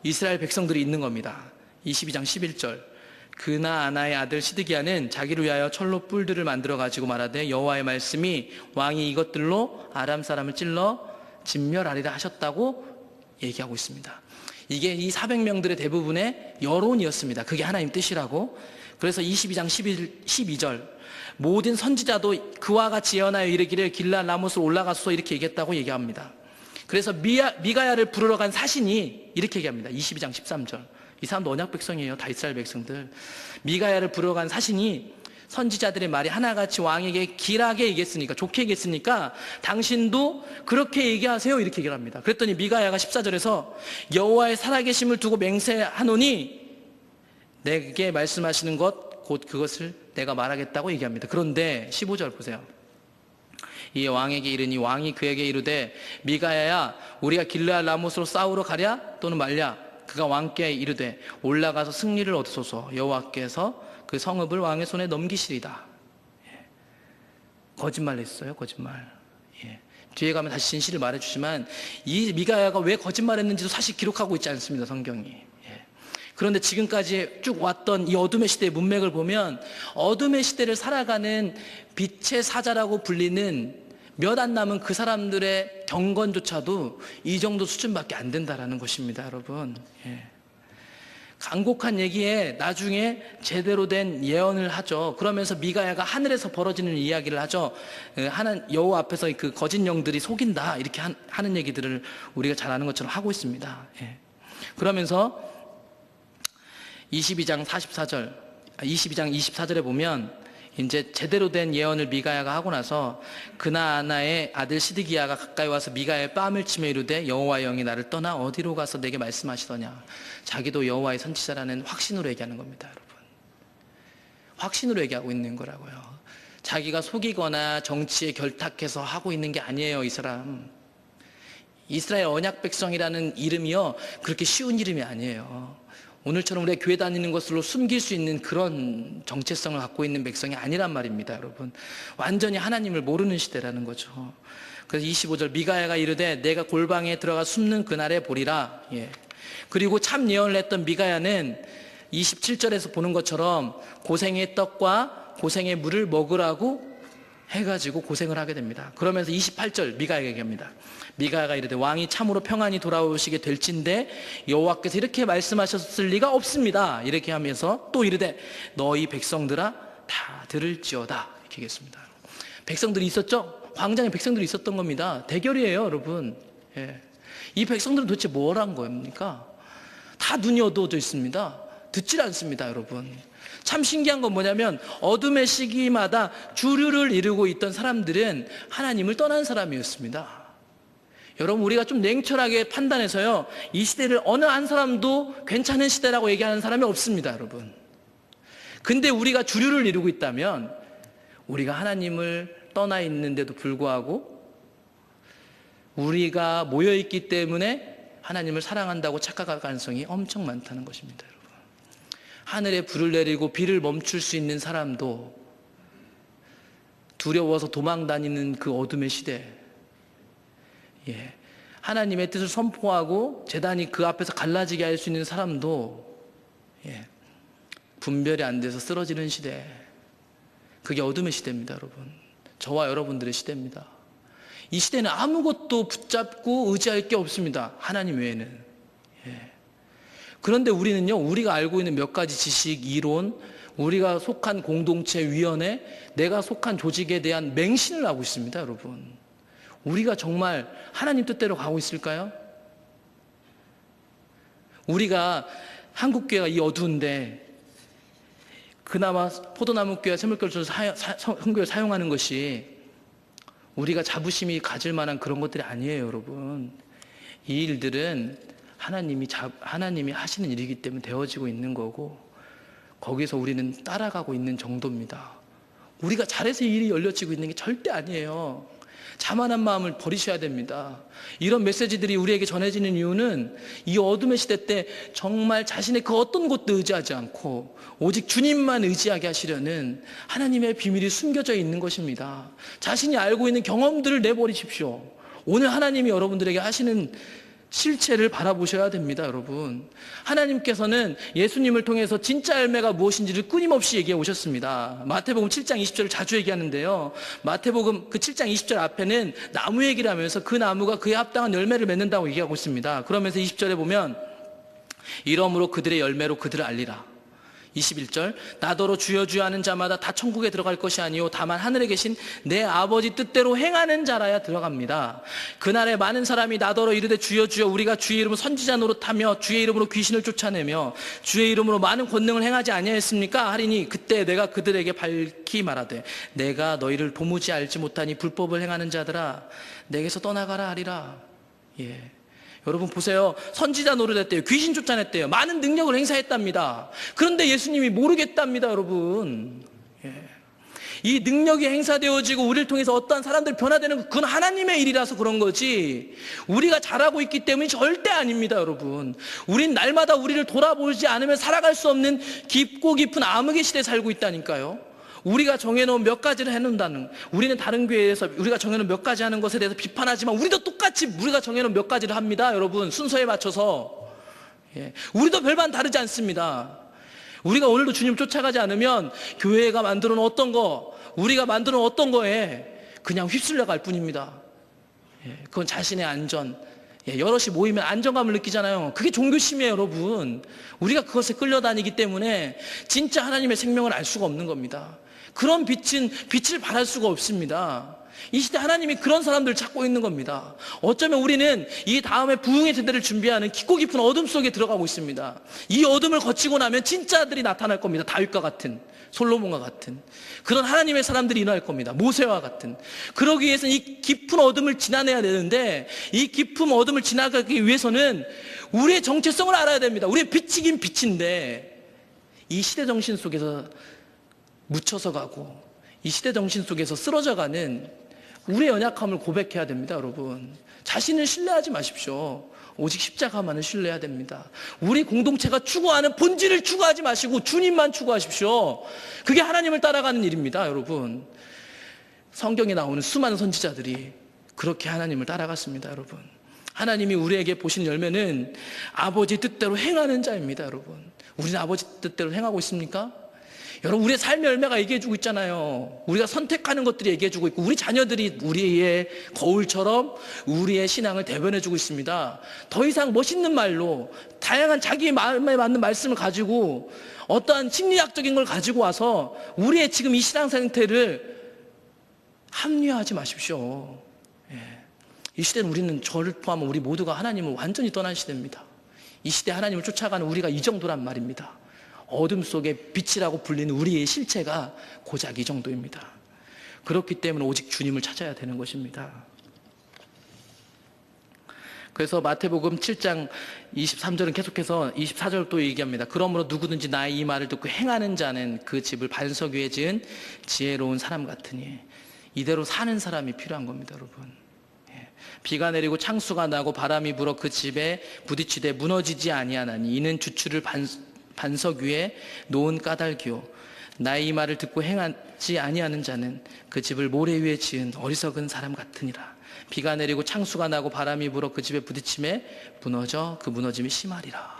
이스라엘 백성들이 있는 겁니다. 22장 11절 그나아나의 아들 시드기야는 자기를 위하여 철로 뿔들을 만들어 가지고 말하되 여호와의 말씀이 왕이 이것들로 아람 사람을 찔러 진멸하리라 하셨다고 얘기하고 있습니다. 이게 이 400명들의 대부분의 여론이었습니다. 그게 하나님 뜻이라고. 그래서 22장 12절 모든 선지자도 그와 같이 예언하여 이르기를 길르앗 라못으로 올라가소서 이렇게 얘기했다고 얘기합니다. 그래서 미가야를 부르러 간 사신이 이렇게 얘기합니다. 22장 13절 이 사람도 언약 백성이에요. 다 이스라엘 백성들. 미가야를 부르러 간 사신이 선지자들의 말이 하나같이 왕에게 길하게 얘기했으니까, 좋게 얘기했으니까 당신도 그렇게 얘기하세요 이렇게 얘기를 합니다. 그랬더니 미가야가 14절에서 여호와의 살아계심을 두고 맹세하노니 내게 말씀하시는 것 곧 그것을 내가 말하겠다고 얘기합니다. 그런데 15절 보세요. 이 왕에게 이르니 왕이 그에게 이르되 미가야야 우리가 길르앗 라못으로 싸우러 가랴 또는 말랴. 그가 왕께 이르되 올라가서 승리를 얻으소서. 여호와께서 그 성읍을 왕의 손에 넘기시리다. 거짓말 했어요, 거짓말. 뒤에 가면 다시 진실을 말해주지만 이 미가야가 왜 거짓말했는지도 사실 기록하고 있지 않습니다, 성경이. 그런데 지금까지 쭉 왔던 이 어둠의 시대의 문맥을 보면 어둠의 시대를 살아가는 빛의 사자라고 불리는 몇 안 남은 그 사람들의 경건조차도 이 정도 수준밖에 안 된다라는 것입니다, 여러분. 간곡한 얘기에 나중에 제대로 된 예언을 하죠. 그러면서 미가야가 하늘에서 벌어지는 이야기를 하죠. 여호와 앞에서 그 거짓 영들이 속인다 이렇게 하는 얘기들을 우리가 잘 아는 것처럼 하고 있습니다. 그러면서 22장 24절에 보면 이제 제대로 된 예언을 미가야가 하고 나서 그나아나의 아들 시드기야가 가까이 와서 미가야의 뺨을 치며 이르되 여호와의 영이 나를 떠나 어디로 가서 내게 말씀하시더냐. 자기도 여호와의 선지자라는 확신으로 얘기하는 겁니다, 여러분. 확신으로 얘기하고 있는 거라고요. 자기가 속이거나 정치에 결탁해서 하고 있는 게 아니에요, 이 사람. 이스라엘 언약 백성이라는 이름이요 그렇게 쉬운 이름이 아니에요. 오늘처럼 우리가 교회 다니는 것으로 숨길 수 있는 그런 정체성을 갖고 있는 백성이 아니란 말입니다, 여러분. 완전히 하나님을 모르는 시대라는 거죠. 그래서 25절, 미가야가 이르되 내가 골방에 들어가 숨는 그날에 보리라. 예. 그리고 참 예언을 했던 미가야는 27절에서 보는 것처럼 고생의 떡과 고생의 물을 먹으라고 해가지고 고생을 하게 됩니다. 그러면서 28절 미가야에게 얘기합니다. 미가야가 이르되 왕이 참으로 평안히 돌아오시게 될진데 여호와께서 이렇게 말씀하셨을 리가 없습니다. 이렇게 하면서 또 이르되 너희 백성들아 다 들을지어다. 이렇게 얘기했습니다. 백성들이 있었죠? 광장에 백성들이 있었던 겁니다. 대결이에요, 여러분. 예. 이 백성들은 도대체 뭘 한 겁니까? 다 눈이 어두워져 있습니다. 듣질 않습니다, 여러분. 참 신기한 건 뭐냐면 어둠의 시기마다 주류를 이루고 있던 사람들은 하나님을 떠난 사람이었습니다. 여러분, 우리가 좀 냉철하게 판단해서요, 이 시대를 어느 한 사람도 괜찮은 시대라고 얘기하는 사람이 없습니다, 여러분. 근데 우리가 주류를 이루고 있다면 우리가 하나님을 떠나 있는데도 불구하고 우리가 모여있기 때문에 하나님을 사랑한다고 착각할 가능성이 엄청 많다는 것입니다, 여러분. 하늘에 불을 내리고 비를 멈출 수 있는 사람도 두려워서 도망 다니는 그 어둠의 시대, 예. 하나님의 뜻을 선포하고 제단이 그 앞에서 갈라지게 할 수 있는 사람도, 예. 분별이 안 돼서 쓰러지는 시대, 그게 어둠의 시대입니다, 여러분. 저와 여러분들의 시대입니다. 이 시대는 아무것도 붙잡고 의지할 게 없습니다, 하나님 외에는. 예. 그런데 우리는요, 우리가 알고 있는 몇 가지 지식, 이론, 우리가 속한 공동체, 위원회, 내가 속한 조직에 대한 맹신을 하고 있습니다, 여러분. 우리가 정말 하나님 뜻대로 가고 있을까요? 우리가 한국교회가 이 어두운데 그나마 포도나무교회, 샘물교회를 선교를 사용하는 것이 우리가 자부심이 가질 만한 그런 것들이 아니에요, 여러분. 이 일들은 하나님이 하시는 일이기 때문에 되어지고 있는 거고, 거기서 우리는 따라가고 있는 정도입니다. 우리가 잘해서 이 일이 열려지고 있는 게 절대 아니에요. 자만한 마음을 버리셔야 됩니다. 이런 메시지들이 우리에게 전해지는 이유는 이 어둠의 시대 때 정말 자신의 그 어떤 것도 의지하지 않고 오직 주님만 의지하게 하시려는 하나님의 비밀이 숨겨져 있는 것입니다. 자신이 알고 있는 경험들을 내버리십시오. 오늘 하나님이 여러분들에게 하시는 실체를 바라보셔야 됩니다, 여러분. 하나님께서는 예수님을 통해서 진짜 열매가 무엇인지를 끊임없이 얘기해 오셨습니다. 마태복음 7장 20절을 자주 얘기하는데요, 마태복음 그 7장 20절 앞에는 나무 얘기를 하면서 그 나무가 그에 합당한 열매를 맺는다고 얘기하고 있습니다. 그러면서 20절에 보면 이러므로 그들의 열매로 그들을 알리라. 21절, 나더러 주여 주여 하는 자마다 다 천국에 들어갈 것이 아니요 다만 하늘에 계신 내 아버지 뜻대로 행하는 자라야 들어갑니다. 그날에 많은 사람이 나더러 이르되 주여 주여 우리가 주의 이름으로 선지자 노릇하며 주의 이름으로 귀신을 쫓아내며 주의 이름으로 많은 권능을 행하지 아니하였습니까? 하리니 그때 내가 그들에게 밝히 말하되 내가 너희를 도무지 알지 못하니 불법을 행하는 자들아 내게서 떠나가라 하리라. 예. 여러분 보세요. 선지자 노릇했대요. 귀신 쫓아냈대요. 많은 능력을 행사했답니다. 그런데 예수님이 모르겠답니다, 여러분. 예. 이 능력이 행사되어지고 우리를 통해서 어떠한 사람들 변화되는 그건 하나님의 일이라서 그런 거지 우리가 잘하고 있기 때문이 절대 아닙니다, 여러분. 우린 날마다 우리를 돌아보지 않으면 살아갈 수 없는 깊고 깊은 암흑의 시대에 살고 있다니까요. 우리가 정해놓은 몇 가지를 해놓는다는, 우리는 다른 교회에서 우리가 정해놓은 몇 가지 하는 것에 대해서 비판하지만 우리도 똑같이 우리가 정해놓은 몇 가지를 합니다, 여러분. 순서에 맞춰서. 예. 우리도 별반 다르지 않습니다. 우리가 오늘도 주님 쫓아가지 않으면 교회가 만들어 놓은 어떤 거, 우리가 만들어 놓은 어떤 거에 그냥 휩쓸려 갈 뿐입니다. 예. 그건 자신의 안전, 예, 여럿이 모이면 안정감을 느끼잖아요. 그게 종교심이에요, 여러분. 우리가 그것에 끌려다니기 때문에 진짜 하나님의 생명을 알 수가 없는 겁니다. 그런 빛을 발할 수가 없습니다. 이 시대 하나님이 그런 사람들을 찾고 있는 겁니다. 어쩌면 우리는 이 다음에 부흥의 세대를 준비하는 깊고 깊은 어둠 속에 들어가고 있습니다. 이 어둠을 거치고 나면 진짜들이 나타날 겁니다. 다윗과 같은, 솔로몬과 같은 그런 하나님의 사람들이 일어날 겁니다. 모세와 같은. 그러기 위해서는 이 깊은 어둠을 지나내야 되는데, 이 깊은 어둠을 지나가기 위해서는 우리의 정체성을 알아야 됩니다. 우리의 빛이긴 빛인데 이 시대 정신 속에서 묻혀서 가고 이 시대 정신 속에서 쓰러져가는 우리의 연약함을 고백해야 됩니다, 여러분. 자신을 신뢰하지 마십시오. 오직 십자가만을 신뢰해야 됩니다. 우리 공동체가 추구하는 본질을 추구하지 마시고 주님만 추구하십시오. 그게 하나님을 따라가는 일입니다, 여러분. 성경에 나오는 수많은 선지자들이 그렇게 하나님을 따라갔습니다, 여러분. 하나님이 우리에게 보시는 열매는 아버지 뜻대로 행하는 자입니다, 여러분. 우리는 아버지 뜻대로 행하고 있습니까? 여러분, 우리의 삶의 열매가 얘기해주고 있잖아요. 우리가 선택하는 것들이 얘기해주고 있고, 우리 자녀들이 우리의 거울처럼 우리의 신앙을 대변해주고 있습니다. 더 이상 멋있는 말로 다양한 자기의 마음에 맞는 말씀을 가지고 어떠한 심리학적인 걸 가지고 와서 우리의 지금 이 신앙 상태를 합리화하지 마십시오. 이 시대는 우리는 저를 포함한 우리 모두가 하나님을 완전히 떠난 시대입니다. 이 시대 하나님을 쫓아가는 우리가 이 정도란 말입니다. 어둠 속에 빛이라고 불리는 우리의 실체가 고작 이 정도입니다. 그렇기 때문에 오직 주님을 찾아야 되는 것입니다. 그래서 마태복음 7장 23절은 계속해서 24절 또 얘기합니다. 그러므로 누구든지 나의 이 말을 듣고 행하는 자는 그 집을 반석 위에 지은 지혜로운 사람 같으니, 이대로 사는 사람이 필요한 겁니다, 여러분. 비가 내리고 창수가 나고 바람이 불어 그 집에 부딪히되 무너지지 아니하나니 이는 주추를 반석 위에 놓은 까닭이요 나의 이 말을 듣고 행하지 아니하는 자는 그 집을 모래 위에 지은 어리석은 사람 같으니라. 비가 내리고 창수가 나고 바람이 불어 그 집에 부딪힘에 무너져 그 무너짐이 심하리라.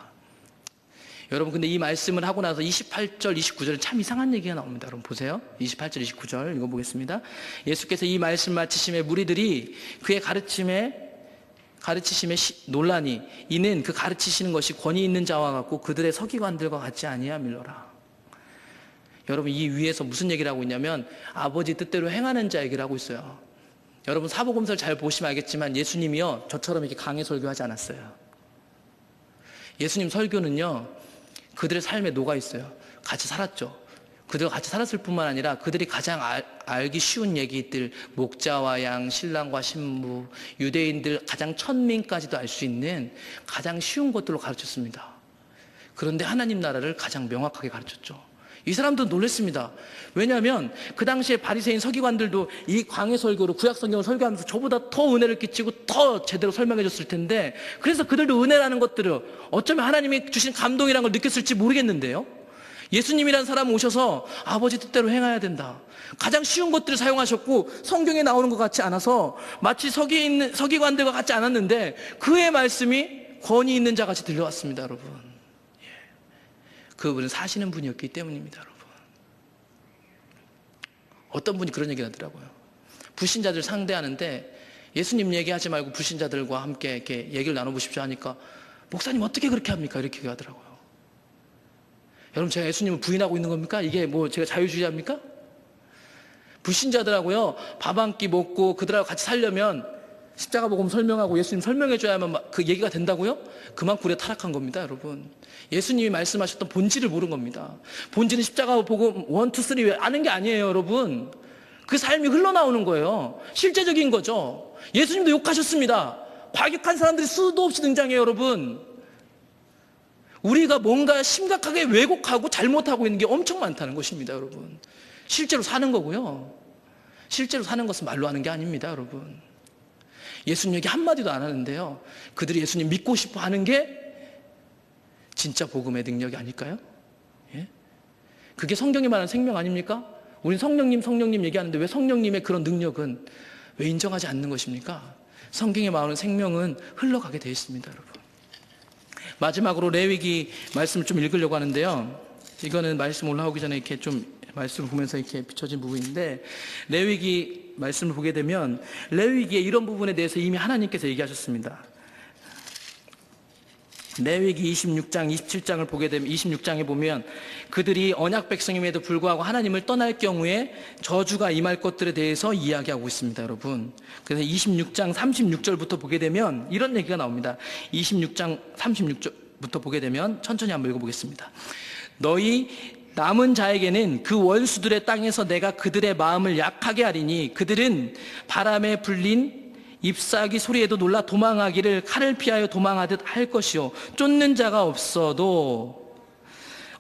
여러분, 근데 이 말씀을 하고 나서 28절 29절은 참 이상한 얘기가 나옵니다. 여러분 보세요. 28절 29절 읽어보겠습니다. 예수께서 이 말씀 마치심에 무리들이 그의 가르치심에 논란이, 이는 그 가르치시는 것이 권위 있는 자와 같고 그들의 서기관들과 같지 아니함이로라. 여러분, 이 위에서 무슨 얘기를 하고 있냐면 아버지 뜻대로 행하는 자 얘기를 하고 있어요. 여러분, 사복음서를 잘 보시면 알겠지만 예수님이요 저처럼 이렇게 강의 설교하지 않았어요. 예수님 설교는요 그들의 삶에 녹아 있어요. 같이 살았죠. 그들과 같이 살았을 뿐만 아니라 그들이 가장 알기 쉬운 얘기들, 목자와 양, 신랑과 신부, 유대인들 가장 천민까지도 알 수 있는 가장 쉬운 것들로 가르쳤습니다. 그런데 하나님 나라를 가장 명확하게 가르쳤죠. 이 사람도 놀랐습니다. 왜냐하면 그 당시에 바리새인 서기관들도 이 광해 설교로 구약 성경을 설교하면서 저보다 더 은혜를 끼치고 더 제대로 설명해 줬을 텐데, 그래서 그들도 은혜라는 것들을 어쩌면 하나님이 주신 감동이라는 걸 느꼈을지 모르겠는데요, 예수님이라는 사람 오셔서 아버지 뜻대로 행해야 된다, 가장 쉬운 것들을 사용하셨고 성경에 나오는 것 같지 않아서 마치 서기관들과 같지 않았는데 그의 말씀이 권위 있는 자 같이 들려왔습니다. 여러분, 그분은 사시는 분이었기 때문입니다. 여러분, 어떤 분이 그런 얘기를 하더라고요. 불신자들 상대하는데 예수님 얘기하지 말고 불신자들과 함께 이렇게 얘기를 나눠보십시오 하니까, 목사님 어떻게 그렇게 합니까? 이렇게 얘기하더라고요. 여러분, 제가 예수님을 부인하고 있는 겁니까? 이게 뭐 제가 자유주의자입니까? 불신자들하고요 밥 한 끼 먹고 그들하고 같이 살려면 십자가 복음 설명하고 예수님 설명해줘야만 그 얘기가 된다고요? 그만큼 우리가 타락한 겁니다, 여러분. 예수님이 말씀하셨던 본질을 모르는 겁니다. 본질은 십자가 복음 1, 2, 3 아는 게 아니에요, 여러분. 그 삶이 흘러나오는 거예요. 실제적인 거죠. 예수님도 욕하셨습니다. 과격한 사람들이 수도 없이 등장해요, 여러분. 우리가 뭔가 심각하게 왜곡하고 잘못하고 있는 게 엄청 많다는 것입니다, 여러분. 실제로 사는 거고요. 실제로 사는 것은 말로 하는 게 아닙니다, 여러분. 예수님 얘기 한마디도 안 하는데요, 그들이 예수님 믿고 싶어 하는 게 진짜 복음의 능력이 아닐까요? 예? 그게 성경이 말하는 생명 아닙니까? 우린 성령님 얘기하는데 왜 성령님의 그런 능력은 왜 인정하지 않는 것입니까? 성경에 말하는 생명은 흘러가게 되어 있습니다, 여러분. 마지막으로 레위기 말씀을 좀 읽으려고 하는데요, 이거는 말씀 올라오기 전에 이렇게 좀 말씀을 보면서 이렇게 비춰진 부분인데, 레위기 말씀을 보게 되면 레위기의 이런 부분에 대해서 이미 하나님께서 얘기하셨습니다. 레위기 26장 27장을 보게 되면 26장에 보면 그들이 언약 백성임에도 불구하고 하나님을 떠날 경우에 저주가 임할 것들에 대해서 이야기하고 있습니다, 여러분. 그래서 26장 36절부터 보게 되면 이런 얘기가 나옵니다. 26장 36절부터 보게 되면 천천히 한번 읽어보겠습니다. 너희 남은 자에게는 그 원수들의 땅에서 내가 그들의 마음을 약하게 하리니 그들은 바람에 불린 잎사귀 소리에도 놀라 도망하기를 칼을 피하여 도망하듯 할 것이요 쫓는 자가 없어도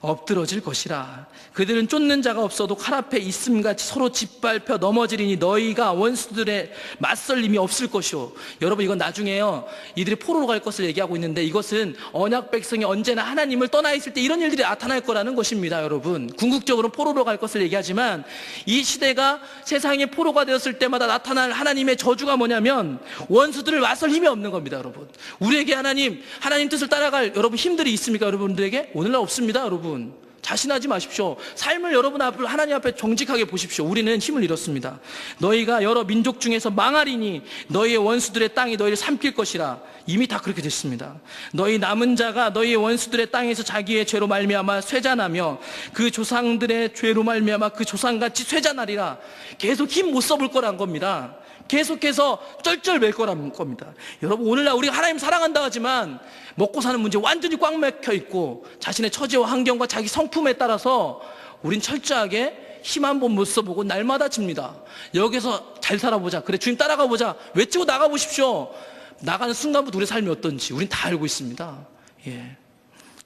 엎드러질 것이라. 그들은 쫓는 자가 없어도 칼 앞에 있음같이 서로 짓밟혀 넘어지리니 너희가 원수들의 맞설림이 없을 것이오. 여러분, 이건 나중에요, 이들이 포로로 갈 것을 얘기하고 있는데, 이것은 언약 백성이 언제나 하나님을 떠나 있을 때 이런 일들이 나타날 거라는 것입니다. 여러분, 궁극적으로 포로로 갈 것을 얘기하지만, 이 시대가 세상의 포로가 되었을 때마다 나타날 하나님의 저주가 뭐냐면 원수들을 맞설 힘이 없는 겁니다. 여러분, 우리에게 하나님 뜻을 따라갈 여러분 힘들이 있습니까? 여러분들에게 오늘날 없습니다. 여러분, 자신하지 마십시오. 삶을 여러분 앞을 하나님 앞에 정직하게 보십시오. 우리는 힘을 잃었습니다. 너희가 여러 민족 중에서 망하리니 너희의 원수들의 땅이 너희를 삼킬 것이라. 이미 다 그렇게 됐습니다. 너희 남은 자가 너희의 원수들의 땅에서 자기의 죄로 말미암아 쇠잔하며 그 조상들의 죄로 말미암아 그 조상같이 쇠잔하리라. 계속 힘 못 써볼 거란 겁니다. 계속해서 쩔쩔맬 거란 겁니다. 여러분, 오늘날 우리가 하나님 사랑한다 하지만 먹고 사는 문제 완전히 꽉 막혀 있고 자신의 처지와 환경과 자기 성품에 따라서 우린 철저하게 힘 한 번 못 써보고 날마다 집니다. 여기서 잘 살아보자, 그래 주님 따라가 보자 외치고 나가보십시오. 나가는 순간부터 우리의 삶이 어떤지 우린 다 알고 있습니다.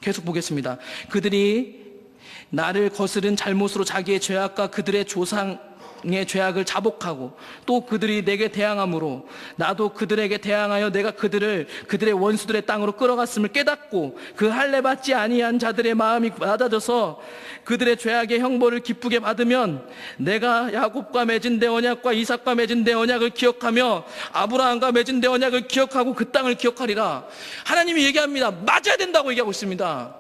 계속 보겠습니다. 그들이 나를 거스른 잘못으로 자기의 죄악과 그들의 조상의 죄악을 자복하고 또 그들이 내게 대항함으로 나도 그들에게 대항하여 내가 그들의 원수들의 땅으로 끌어갔음을 깨닫고 그 할례 받지 아니한 자들의 마음이 낮아져서 그들의 죄악의 형벌을 기쁘게 받으면 내가 야곱과 맺은 내 언약과 이삭과 맺은 내 언약을 기억하며 아브라함과 맺은 내 언약을 기억하고 그 땅을 기억하리라. 하나님이 얘기합니다. 맞아야 된다고 얘기하고 있습니다.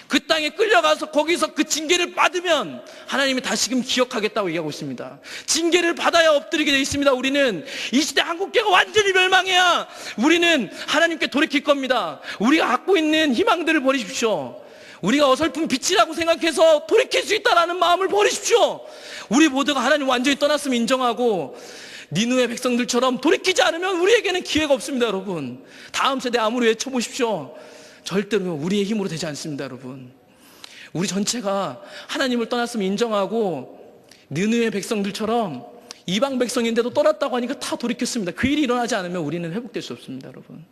그 땅에 끌려가서 거기서 그 징계를 받으면 하나님이 다시금 기억하겠다고 얘기하고 있습니다. 징계를 받아야 엎드리게 되어 있습니다. 우리는 이 시대 한국교회가 완전히 멸망해야 우리는 하나님께 돌이킬 겁니다. 우리가 갖고 있는 희망들을 버리십시오. 우리가 어설픈 빛이라고 생각해서 돌이킬 수 있다는 마음을 버리십시오. 우리 모두가 하나님 완전히 떠났음을 인정하고 니느웨 백성들처럼 돌이키지 않으면 우리에게는 기회가 없습니다. 여러분, 다음 세대 아무리 외쳐보십시오. 절대로 우리의 힘으로 되지 않습니다. 여러분, 우리 전체가 하나님을 떠났음을 인정하고 느느웨 백성들처럼 이방 백성인데도 떠났다고 하니까 다 돌이켰습니다. 그 일이 일어나지 않으면 우리는 회복될 수 없습니다. 여러분,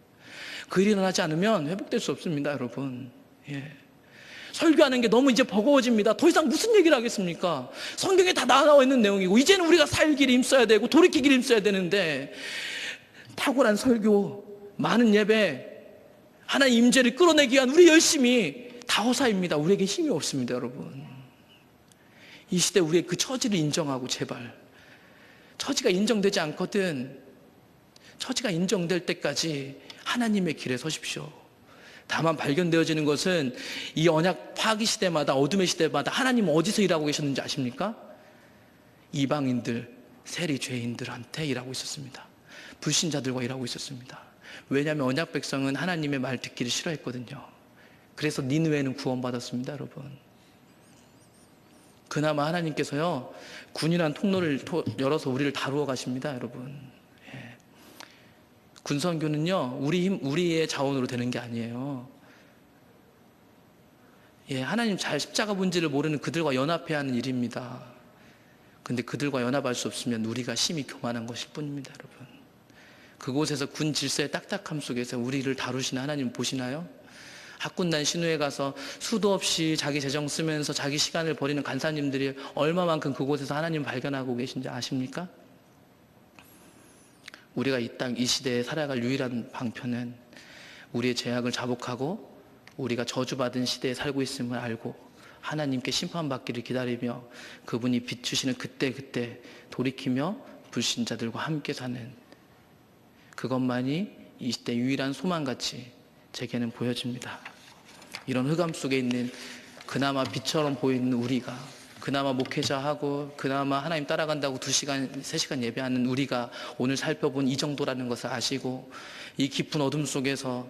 그 일이 일어나지 않으면 회복될 수 없습니다. 여러분, 설교하는 게 너무 이제 버거워집니다. 더 이상 무슨 얘기를 하겠습니까? 성경에 다 나와 있는 내용이고 이제는 우리가 살 길을 힘써야 되고 돌이키기를 힘써야 되는데, 탁월한 설교, 많은 예배, 하나님 임재를 끌어내기 위한 우리 열심이 다 허사입니다. 우리에게 힘이 없습니다. 여러분, 이 시대 우리의 그 처지를 인정하고, 제발, 처지가 인정되지 않거든 처지가 인정될 때까지 하나님의 길에 서십시오. 다만 발견되어지는 것은 이 언약 파기 시대마다, 어둠의 시대마다 하나님은 어디서 일하고 계셨는지 아십니까? 이방인들, 세리 죄인들한테 일하고 있었습니다. 불신자들과 일하고 있었습니다. 왜냐하면 언약 백성은 하나님의 말 듣기를 싫어했거든요. 그래서 니느웨는 구원받았습니다. 여러분, 그나마 하나님께서요 군이란 통로를 열어서 우리를 다루어 가십니다. 여러분, 군선교는요 우리의 자원으로 되는 게 아니에요. 하나님 잘 십자가 본질을 모르는 그들과 연합해야 하는 일입니다. 근데 그들과 연합할 수 없으면 우리가 심히 교만한 것일 뿐입니다. 여러분, 그곳에서 군 질서의 딱딱함 속에서 우리를 다루시는 하나님 보시나요? 학군단 신우에 가서 수도 없이 자기 재정 쓰면서 자기 시간을 버리는 간사님들이 얼마만큼 그곳에서 하나님 발견하고 계신지 아십니까? 우리가 이 땅, 이 시대에 살아갈 유일한 방편은 우리의 죄악을 자복하고 우리가 저주받은 시대에 살고 있음을 알고 하나님께 심판받기를 기다리며 그분이 비추시는 그때 돌이키며 불신자들과 함께 사는 그것만이 이 시대 유일한 소망같이 제게는 보여집니다. 이런 흑암 속에 있는 그나마 빛처럼 보이는 우리가, 그나마 목회자하고 그나마 하나님 따라간다고 2시간, 3시간 예배하는 우리가 오늘 살펴본 이 정도라는 것을 아시고 이 깊은 어둠 속에서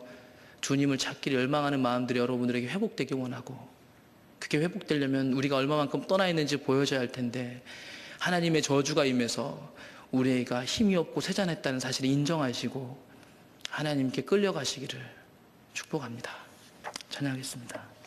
주님을 찾기를 열망하는 마음들이 여러분들에게 회복되기 원하고, 그게 회복되려면 우리가 얼마만큼 떠나 있는지 보여줘야 할 텐데 하나님의 저주가 임해서 우리가 힘이 없고 쇠잔했다는 사실을 인정하시고 하나님께 끌려가시기를 축복합니다. 찬양하겠습니다.